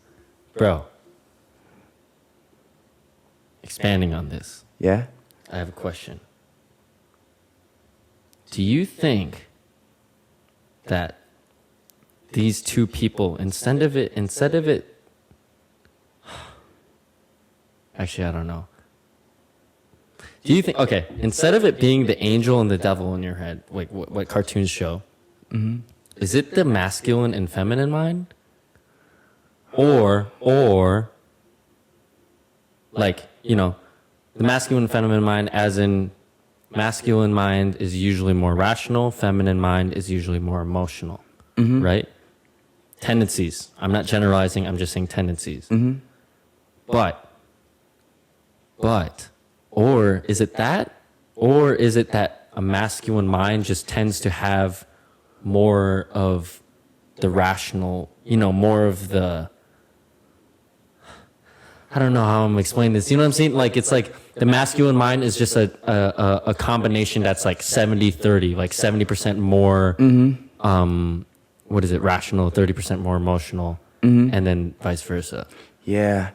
Bro. Expanding on this. Yeah? I have a question. Do you think that these two people, instead of it, actually, I don't know. Do you think, okay, instead of it being the angel and the devil in your head, like what cartoons show, is it the masculine and feminine mind? Or, like, the masculine and feminine mind, as in masculine mind is usually more rational, feminine mind is usually more emotional, right? Tendencies. I'm not generalizing, I'm just saying tendencies. But, or is it that? Or is it that a masculine mind just tends to have more of the rational, more of the, I don't know how I'm explaining this. You know what I'm saying? Like, it's like the masculine mind is just a combination that's like 70-30, like 70% more, rational, 30% more emotional, and then vice versa. Yeah.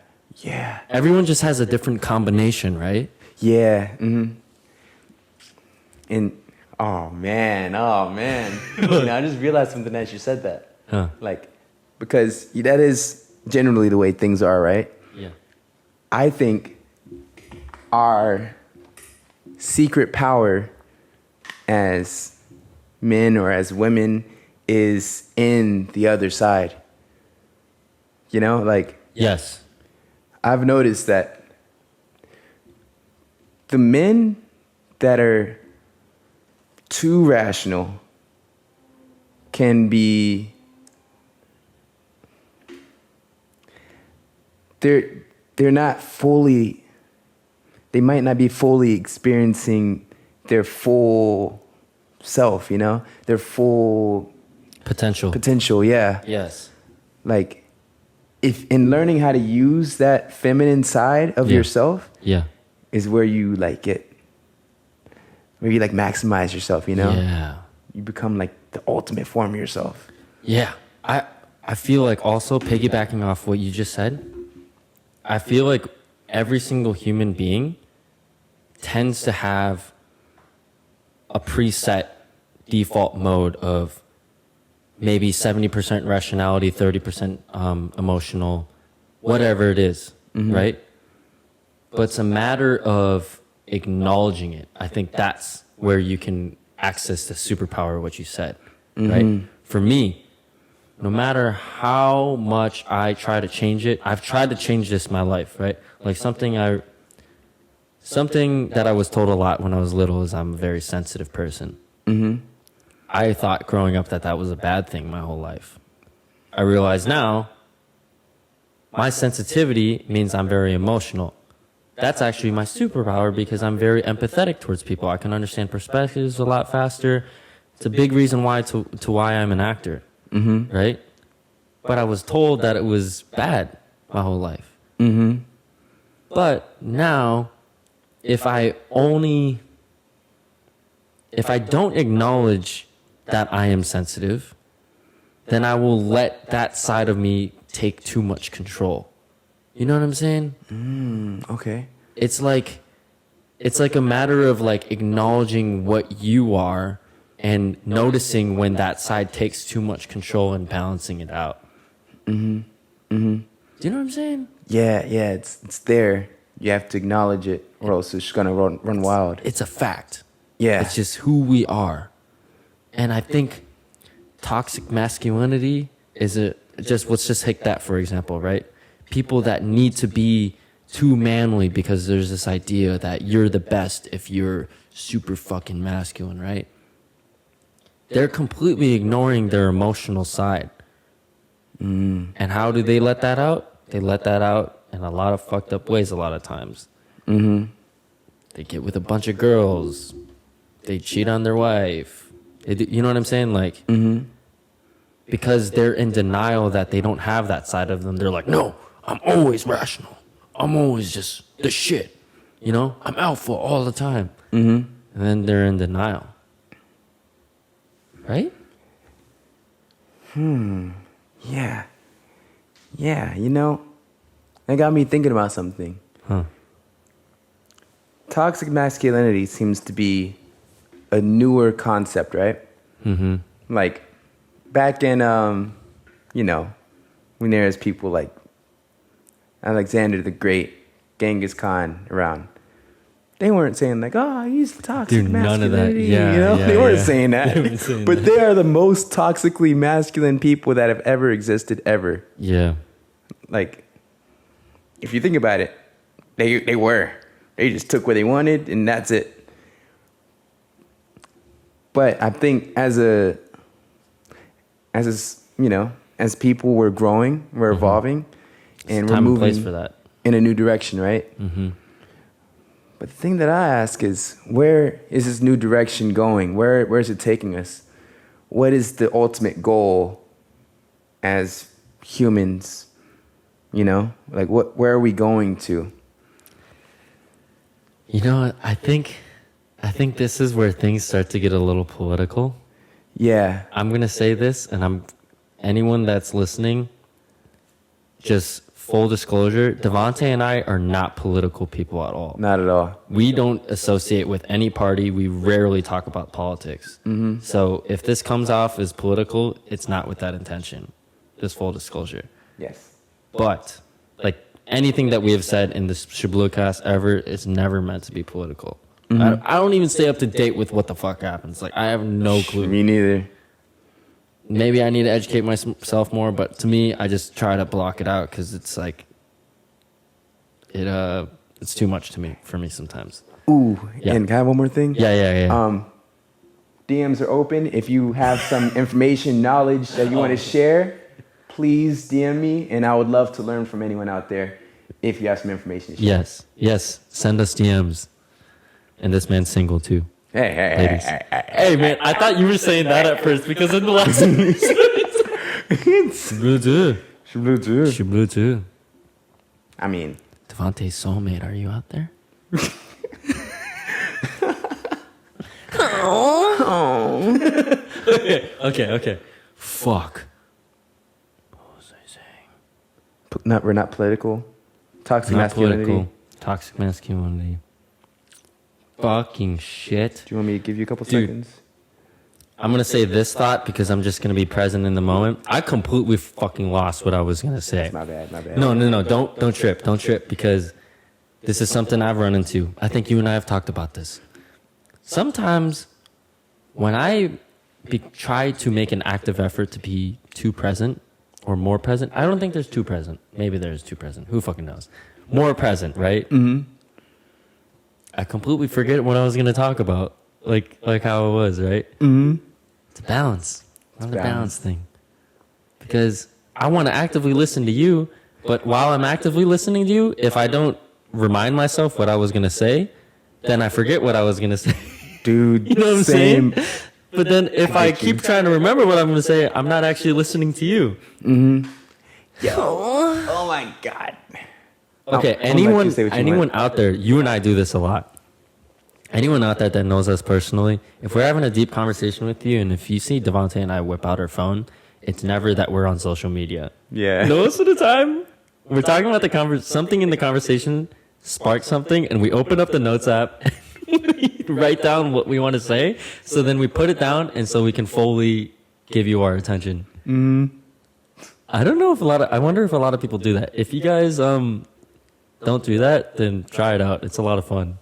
Everyone just has a different combination, right? Yeah. And, oh man. I just realized something as you said that. Huh. Like, because that is generally the way things are, right? Yeah. I think our secret power as men or as women is in the other side. You know, like, Yes. I've noticed that the men that are too rational can be, they're not fully, they might not be fully experiencing their full self, you know, their full Potential. yeah. Yes. Like, if in learning how to use that feminine side of yourself Yeah. is where you like maximize yourself, you know? Yeah. You become like the ultimate form of yourself. Yeah. I feel like also piggybacking off what you just said, I feel like every single human being tends to have a preset default mode of maybe 70% rationality, 30% emotional, whatever it is, right? But it's a matter of acknowledging it. I think that's where you can access the superpower of what you said, right? For me, no matter how much I try to change it, I've tried to change this in my life, right? Like something that I was told a lot when I was little is I'm a very sensitive person. I thought growing up that was a bad thing my whole life. I realize now my sensitivity means I'm very emotional. That's actually my superpower because I'm very empathetic towards people. I can understand perspectives a lot faster. It's a big reason why why I'm an actor, right? But I was told that it was bad my whole life. But now, if I don't acknowledge that I am sensitive, then I will let that side of me take too much control. You know what I'm saying? Okay. It's like a matter of like acknowledging what you are and noticing when that side takes too much control and balancing it out. Do you know what I'm saying? Yeah, it's there. You have to acknowledge it, or else it's gonna run wild. It's a fact. Yeah. It's just who we are. And I think toxic masculinity is let's just take that for example, right? People that need to be too manly because there's this idea that you're the best if you're super fucking masculine, right? They're completely ignoring their emotional side. And how do they let that out? They let that out in a lot of fucked up ways a lot of times. They get with a bunch of girls. They cheat on their wife. You know what I'm saying? Like, because they're in denial that they don't have that side of them. They're like, no, I'm always rational. I'm always just the shit. You know, I'm alpha all the time. And then they're in denial. Right? Yeah. Yeah, you know, that got me thinking about something. Toxic masculinity seems to be a newer concept, right? Like, back in, you know, when there's people like Alexander the Great, Genghis Khan around, they weren't saying like, oh, he's toxic Dude, none of that. masculinity. Yeah, you know, yeah, they weren't yeah. saying that. They weren't saying but that. they are the most toxically masculine people that have ever existed ever. Yeah. Like, if you think about it, they just took what they wanted and that's it. But I think as you know, as people, we're growing, we're evolving, and we're Time and moving place for that. in a new direction, right? But the thing that I ask is, where is this new direction going? Where is it taking us? What is the ultimate goal as humans? You know, like where are we going to? You know what? I think this is where things start to get a little political. Yeah. I'm going to say this, and anyone that's listening, just full disclosure, Devante and I are not political people at all. Not at all. We don't associate with any party. We rarely talk about politics. So if this comes off as political, it's not with that intention. this full disclosure. Yes. But like anything that we have said in this ShiblooCast ever is never meant to be political. I don't even stay up to date with what the fuck happens. Like, I have no clue. Me neither. Maybe I need to educate myself more, but to me, I just try to block it out because it's like it's too much for me sometimes. Ooh, Yeah. and can I have one more thing? Yeah. DMs are open. If you have some information, knowledge that you want to share, please DM me, and I would love to learn from anyone out there if you have some information to share. Yes. Send us DMs. And this man's single too. Hey, Ladies. Hey, man, I thought you were saying that at first because in the last Shibloo. I mean, Devante's soulmate, are you out there? Okay. Fuck. What was I saying? we're not political. Toxic Not masculinity. political. Toxic masculinity. Fucking shit. Do you want me to give you a couple Dude. seconds? I'm going to say this thought because I'm just going to be present in the moment. I completely fucking lost what I was going to say. My bad. No. Don't trip. Don't trip because this is something I've run into. I think you and I have talked about this. Sometimes when I try to make an active effort to be too present or more present, I don't think there's too present. Maybe there's too present. Who fucking knows? More present, right? Mm-hmm. I completely forget what I was going to talk about. Like how it was, right? Mm-hmm. It's a balance. It's a balance thing. Because I want to actively listen to you, but while I'm actively listening to you, if I don't remind myself what I was going to say, then I forget what I was going to say. Dude, You know what I'm same. saying? But then if I keep trying to remember what I'm going to say, I'm not actually listening to you. Yo. Oh my God. Okay, I'll let you say what you anyone want. out there, you and I do this a lot. Anyone out there that knows us personally, if we're having a deep conversation with you, and if you see Devante and I whip out our phone, it's never that we're on social media. Yeah. Most of the time, we're talking about something in the conversation sparks something, and we open up the notes app, we write down what we want to say, so then we put it down, and so we can fully give you our attention. I don't know if I wonder if a lot of people do that. If you guys don't do that, then try it out. It's a lot of fun.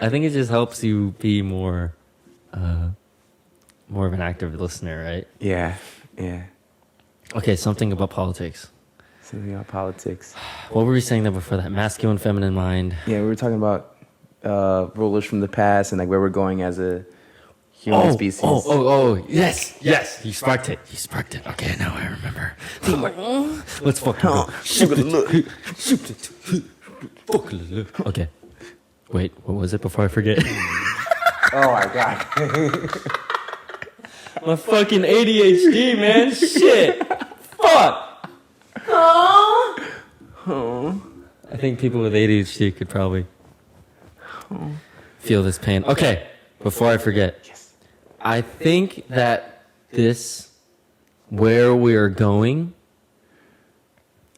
I think it just helps you be more of an active listener, right? Yeah. Okay, something about politics. Something about politics. What were we saying there before that? Masculine, feminine mind. Yeah, we were talking about rulers from the past and like where we're going as a human species. Yes. You sparked it. Okay, now I remember. Let's fucking go. Okay. Wait, what was it before I forget? Oh my God. My fucking ADHD, man. Shit. Fuck. I think people with ADHD could probably feel this pain. Okay, before I forget. I think that where we're going,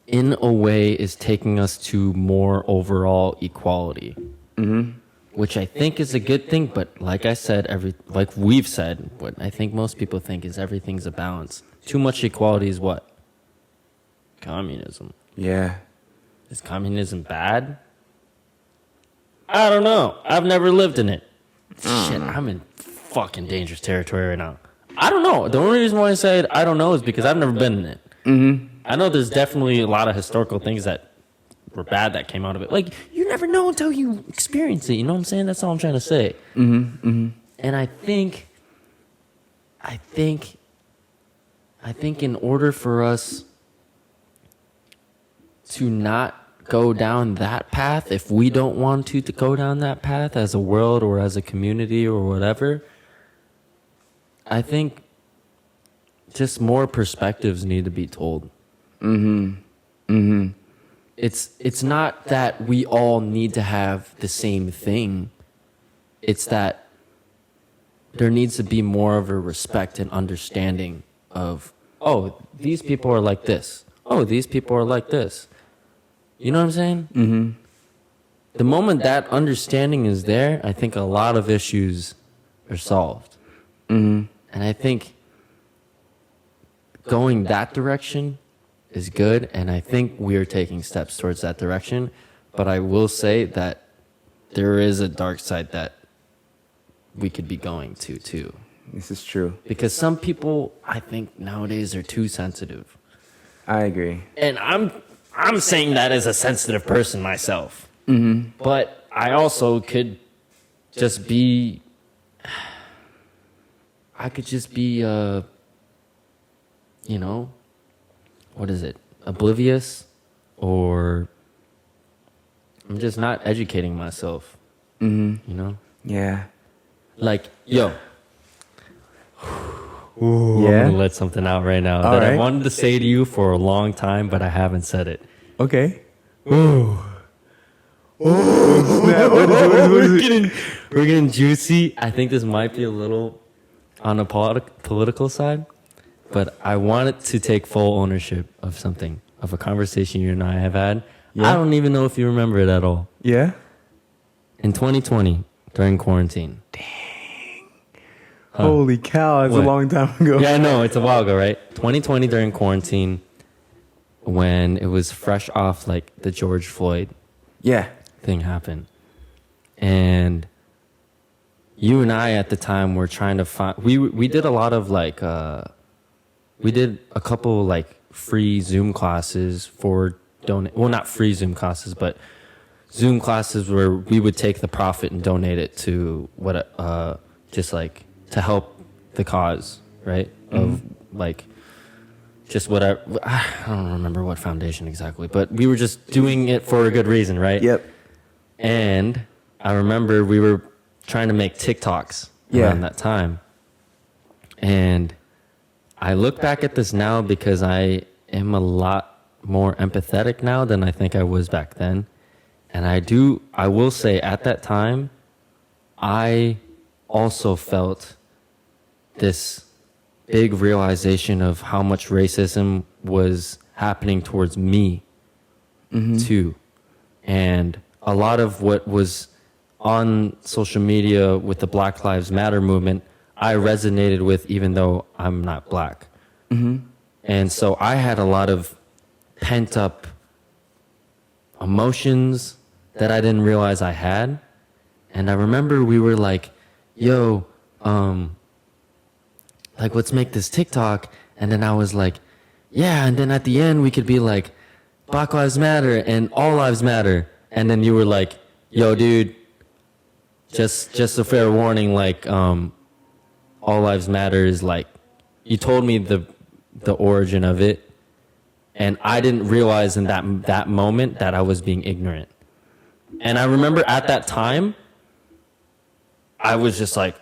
in a way, is taking us to more overall equality. Which I think is a good thing, but like I said, like we've said, what I think most people think is everything's a balance. Too much equality is what? Communism. Yeah. Is communism bad? I don't know. I've never lived in it. Shit, I'm in fucking dangerous territory right now. I don't know. The only reason why I said I don't know is because I've never been in it. I know there's definitely a lot of historical things that were bad that came out of it. Like, you never know until you experience it. You know what I'm saying? That's all I'm trying to say. And I think in order for us to not go down that path, if we don't want to go down that path as a world or as a community or whatever, I think just more perspectives need to be told. It's not that we all need to have the same thing. It's that there needs to be more of a respect and understanding of, oh, these people are like this. Oh, these people are like this. You know what I'm saying? The moment that understanding is there, I think a lot of issues are solved. And I think going that direction is good, and I think we are taking steps towards that direction. But I will say that there is a dark side that we could be going to too. This is true. Because some people, I think nowadays, are too sensitive. I agree. And I'm saying that as a sensitive person myself. Mm-hmm. But I also could just be, you know, what is it? Oblivious, or I'm just not educating myself. Mm-hmm. You know? Yeah. Like, yo. Ooh, I'm gonna let something out right now that I wanted to say to you for a long time, but I haven't said it. Okay. Ooh. What is it? We're getting juicy. I think this might be a little on the political side, but I wanted to take full ownership of something, of a conversation you and I have had. Yeah. I don't even know if you remember it at all. Yeah? In 2020, during quarantine. Holy cow, that's a long time ago. Yeah, I know, it's a while ago, right? 2020 during quarantine, when it was fresh off like the George Floyd thing happened. And you and I at the time were trying to find, we did a lot of like, we did a couple like free Zoom classes for well, not free Zoom classes, but Zoom classes where we would take the profit and donate it to what, just like, to help the cause, right? Mm-hmm. Of like, just whatever. I don't remember what foundation exactly, but we were just doing it for a good reason, right? Yep. And I remember we were trying to make TikToks around that time. And I look back at this now because I am a lot more empathetic now than I think I was back then. And I will say at that time, I also felt this big realization of how much racism was happening towards me too. And a lot of what was on social media with the Black Lives Matter movement, I resonated with, even though I'm not black. Mm-hmm. And so I had a lot of pent up emotions that I didn't realize I had. And I remember we were like, yo, like, let's make this TikTok. And then I was like, yeah. And then at the end, we could be like, Black Lives Matter and all lives matter. And then you were like, yo, dude, just a fair warning, like, all lives matter is like, you told me the origin of it. And I didn't realize in that moment that I was being ignorant. And I remember at that time, I was just like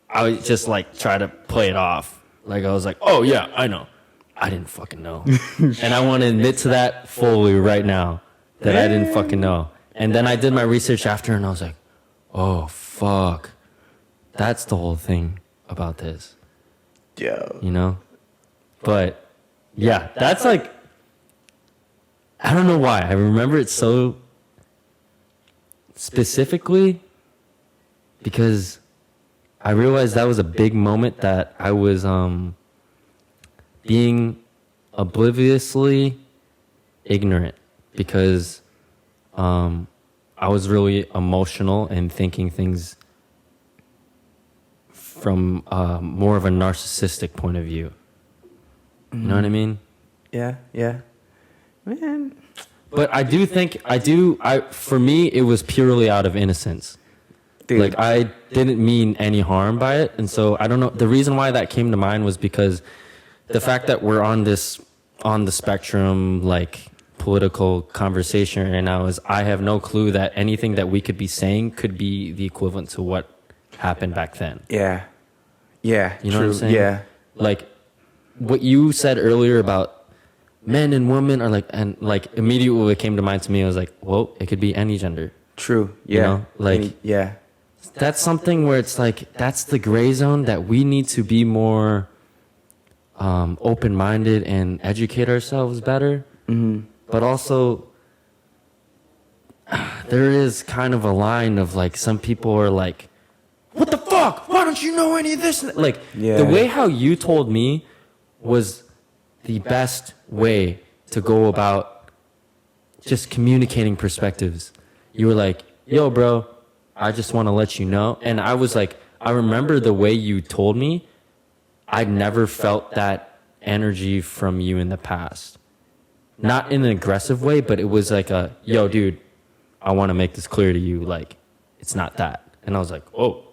try to play it off. Like I was like, oh yeah, I know. I didn't fucking know. And I want to admit to that fully right now that I didn't fucking know. And then I did my research after and I was like, oh fuck. That's the whole thing about this. Yeah. You know? But yeah, that's like, I don't know why. I remember it so specifically because I realized that was a big moment that I was being obliviously ignorant because I was really emotional and thinking things from more of a narcissistic point of view. You know what I mean? Yeah, yeah. Man. But I do think, for me, it was purely out of innocence. Dude. Like, I didn't mean any harm by it. And so, I don't know. The reason why that came to mind was because the fact that we're on the spectrum, like, political conversation right now is I have no clue that anything that we could be saying could be the equivalent to what happened back then. Yeah. Yeah. You know true. what I'm saying? Yeah. Like, what you said earlier about men and women are like, and like immediately what came to mind to me, I was like, well, it could be any gender. True. Yeah. You know? Like, yeah. That's something where it's like, that's the gray zone that we need to be more open-minded and educate ourselves better. Mm-hmm. But also, there is kind of a line of like, some people are like, what the fuck? Why don't you know any of this? Like, the way how you told me was the best way to go about just communicating perspectives. You were like, yo, bro, I just want to let you know. And I was like, I remember the way you told me. I'd never felt that energy from you in the past. Not in an aggressive way, but it was like a, yo, dude, I want to make this clear to you. Like, it's not that. And I was like, oh.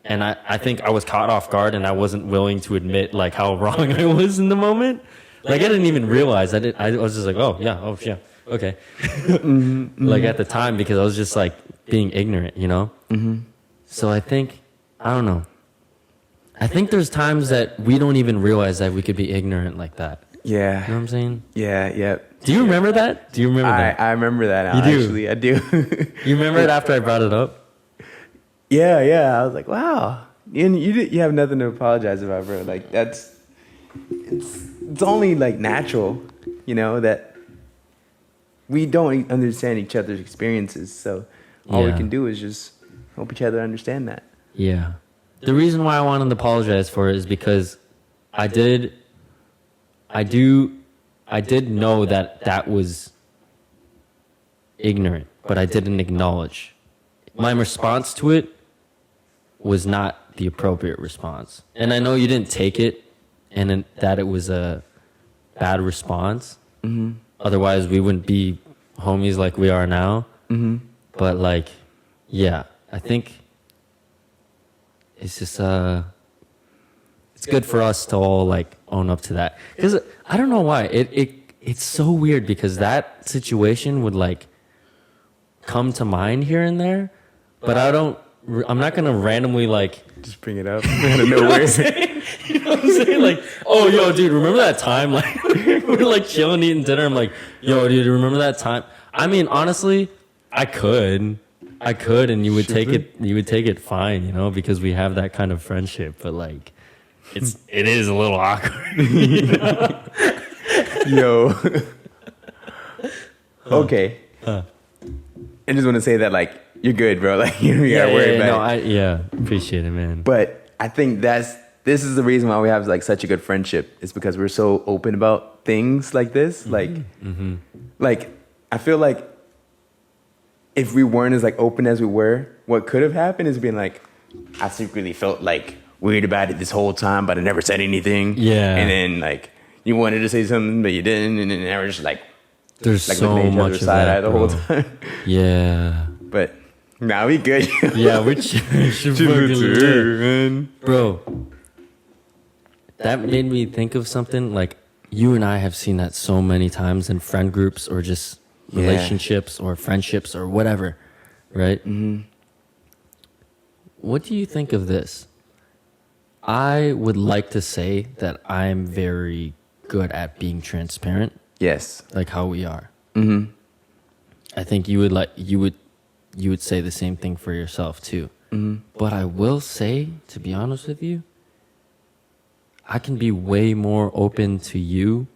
And I think I was caught off guard, and I wasn't willing to admit like how wrong I was in the moment. Like, I didn't even realize. I was just like, oh yeah, okay. Like at the time, because I was just like being ignorant, you know. So I think, I don't know. I think there's times that we don't even realize that we could be ignorant like that. Yeah. You know what I'm saying? Yeah. Do you remember that? Do you remember that? I remember that now, You do? actually. I do. You remember it after I brought it up? Yeah. I was like, wow. And you have nothing to apologize about, bro. Like, it's only like natural, you know, that we don't understand each other's experiences. So all we can do is just help each other understand that. Yeah. The reason why I wanted to apologize for it is because I did know that was ignorant, but I didn't acknowledge. My response to it was not the appropriate response. And I know you didn't take it and that it was a bad response. Otherwise, we wouldn't be homies like we are now. But like, yeah, I think it's just it's good for us to all like own up to that, because I don't know why it's so weird, because that situation would like come to mind here and there, but I'm not gonna randomly like just bring it up out of nowhere. You know what I'm saying? Like, oh, yo, dude, remember that time? Like, we were like chilling, eating dinner. I'm like, yo, dude, remember that time? I mean, honestly, I could, and you would take it fine, you know, because we have that kind of friendship. But like, it is a little awkward. You know? Yo. Okay. I just want to say that, like, you're good, bro. Like, you gotta worry about it. Appreciate it, man. But I think this is the reason why we have like such a good friendship. It's because we're so open about things like this. Like, like I feel like if we weren't as like open as we were, what could have happened is being like, I secretly felt like weird about it this whole time, but I never said anything. Yeah. And then like you wanted to say something, but you didn't, and then I was just like, there's like so much of that, the whole time. Yeah. But now we good. Yeah, we should fucking bro. That made me think of something. Like, you and I have seen that so many times in friend groups or just relationships or friendships or whatever, right? What do you think of this? I would like to say that I'm very good at being transparent. Yes. Like how we are. I think you would say the same thing for yourself too. But I will say, to be honest with you, I can be way more open to you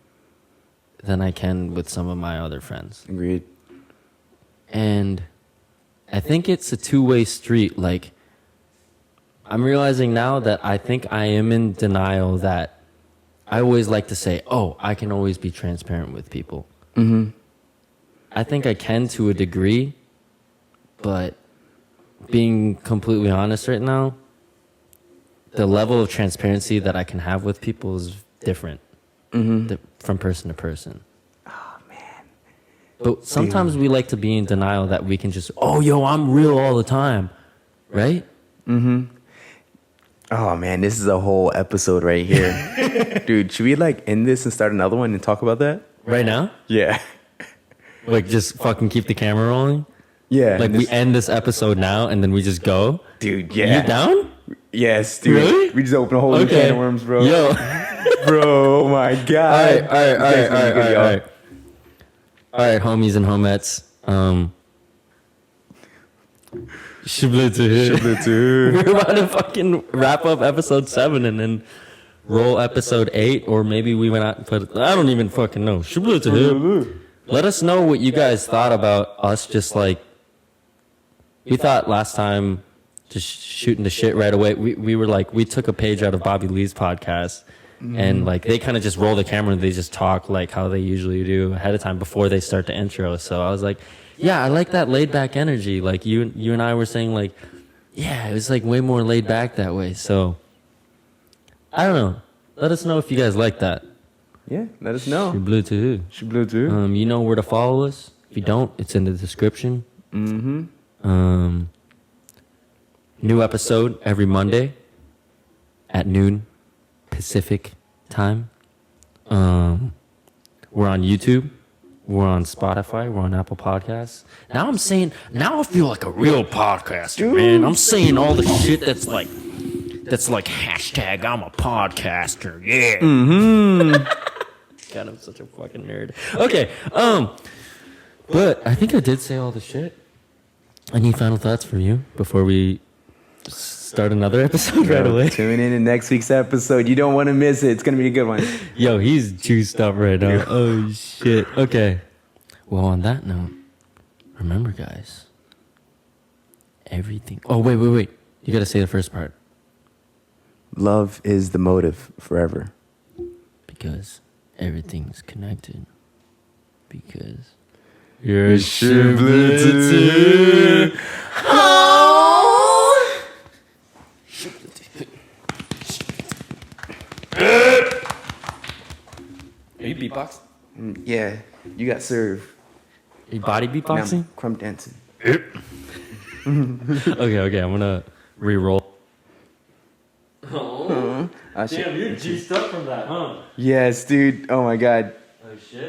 than I can with some of my other friends. Agreed. And I think it's a two-way street. Like, I'm realizing now that I think I am in denial that I always like to say, oh, I can always be transparent with people. I think I can to a degree, but being completely honest right now, the level of transparency that I can have with people is different from person to person. Oh, man. But sometimes we like to be in denial that we can just, oh, yo, I'm real all the time, right? Oh, man, this is a whole episode right here. Dude, should we like end this and start another one and talk about that? Right now? Yeah. Like, just fucking keep the camera rolling? Yeah. Like, we end this episode now and then we just go? Dude, yeah. You down? Yes, dude. Really? We just opened a whole new can of worms, bro. Yo. Bro, oh my God. All right, homies and homettes. Shibloo. We're about to fucking wrap up episode 7 and then roll episode 8, or maybe we went out and put, I don't even fucking know. Shibloo. Let us know what you guys thought about us. Just like, we thought last time, just shooting the shit right away. We were like, we took a page out of Bobby Lee's podcast, And like they kind of just roll the camera and they just talk like how they usually do ahead of time before they start the intro. So I was like, yeah, I like that laid back energy. Like you and I were saying like, yeah, it was like way more laid back that way. So I don't know. Let us know if you guys like that. Yeah, let us know. Shibloo too. You know where to follow us. If you don't, it's in the description. New episode every Monday at noon Pacific time. We're on YouTube. We're on Spotify. We're on Apple Podcasts. Now I feel like a real podcaster, man. I'm saying all the shit that's like hashtag I'm a podcaster. Yeah. God, I'm such a fucking nerd. Okay. But I think I did say all the shit. Any final thoughts from you before we start another episode right away? Tune in to next week's episode. You don't want to miss it. It's going to be a good one. Yo, he's juiced up right now. Oh, shit. Okay. Well, on that note, remember, guys, everything... Oh, wait. You got to say the first part. Love is the motive forever. Because everything's connected. Because... You're Shibloo too. Are you beatbox? Yeah, you got served. Are you body beatboxing? Now, crump dancing. Okay, I'm gonna re-roll. Damn, you're juiced up from that, huh? Yes, dude. Oh my God. Oh shit.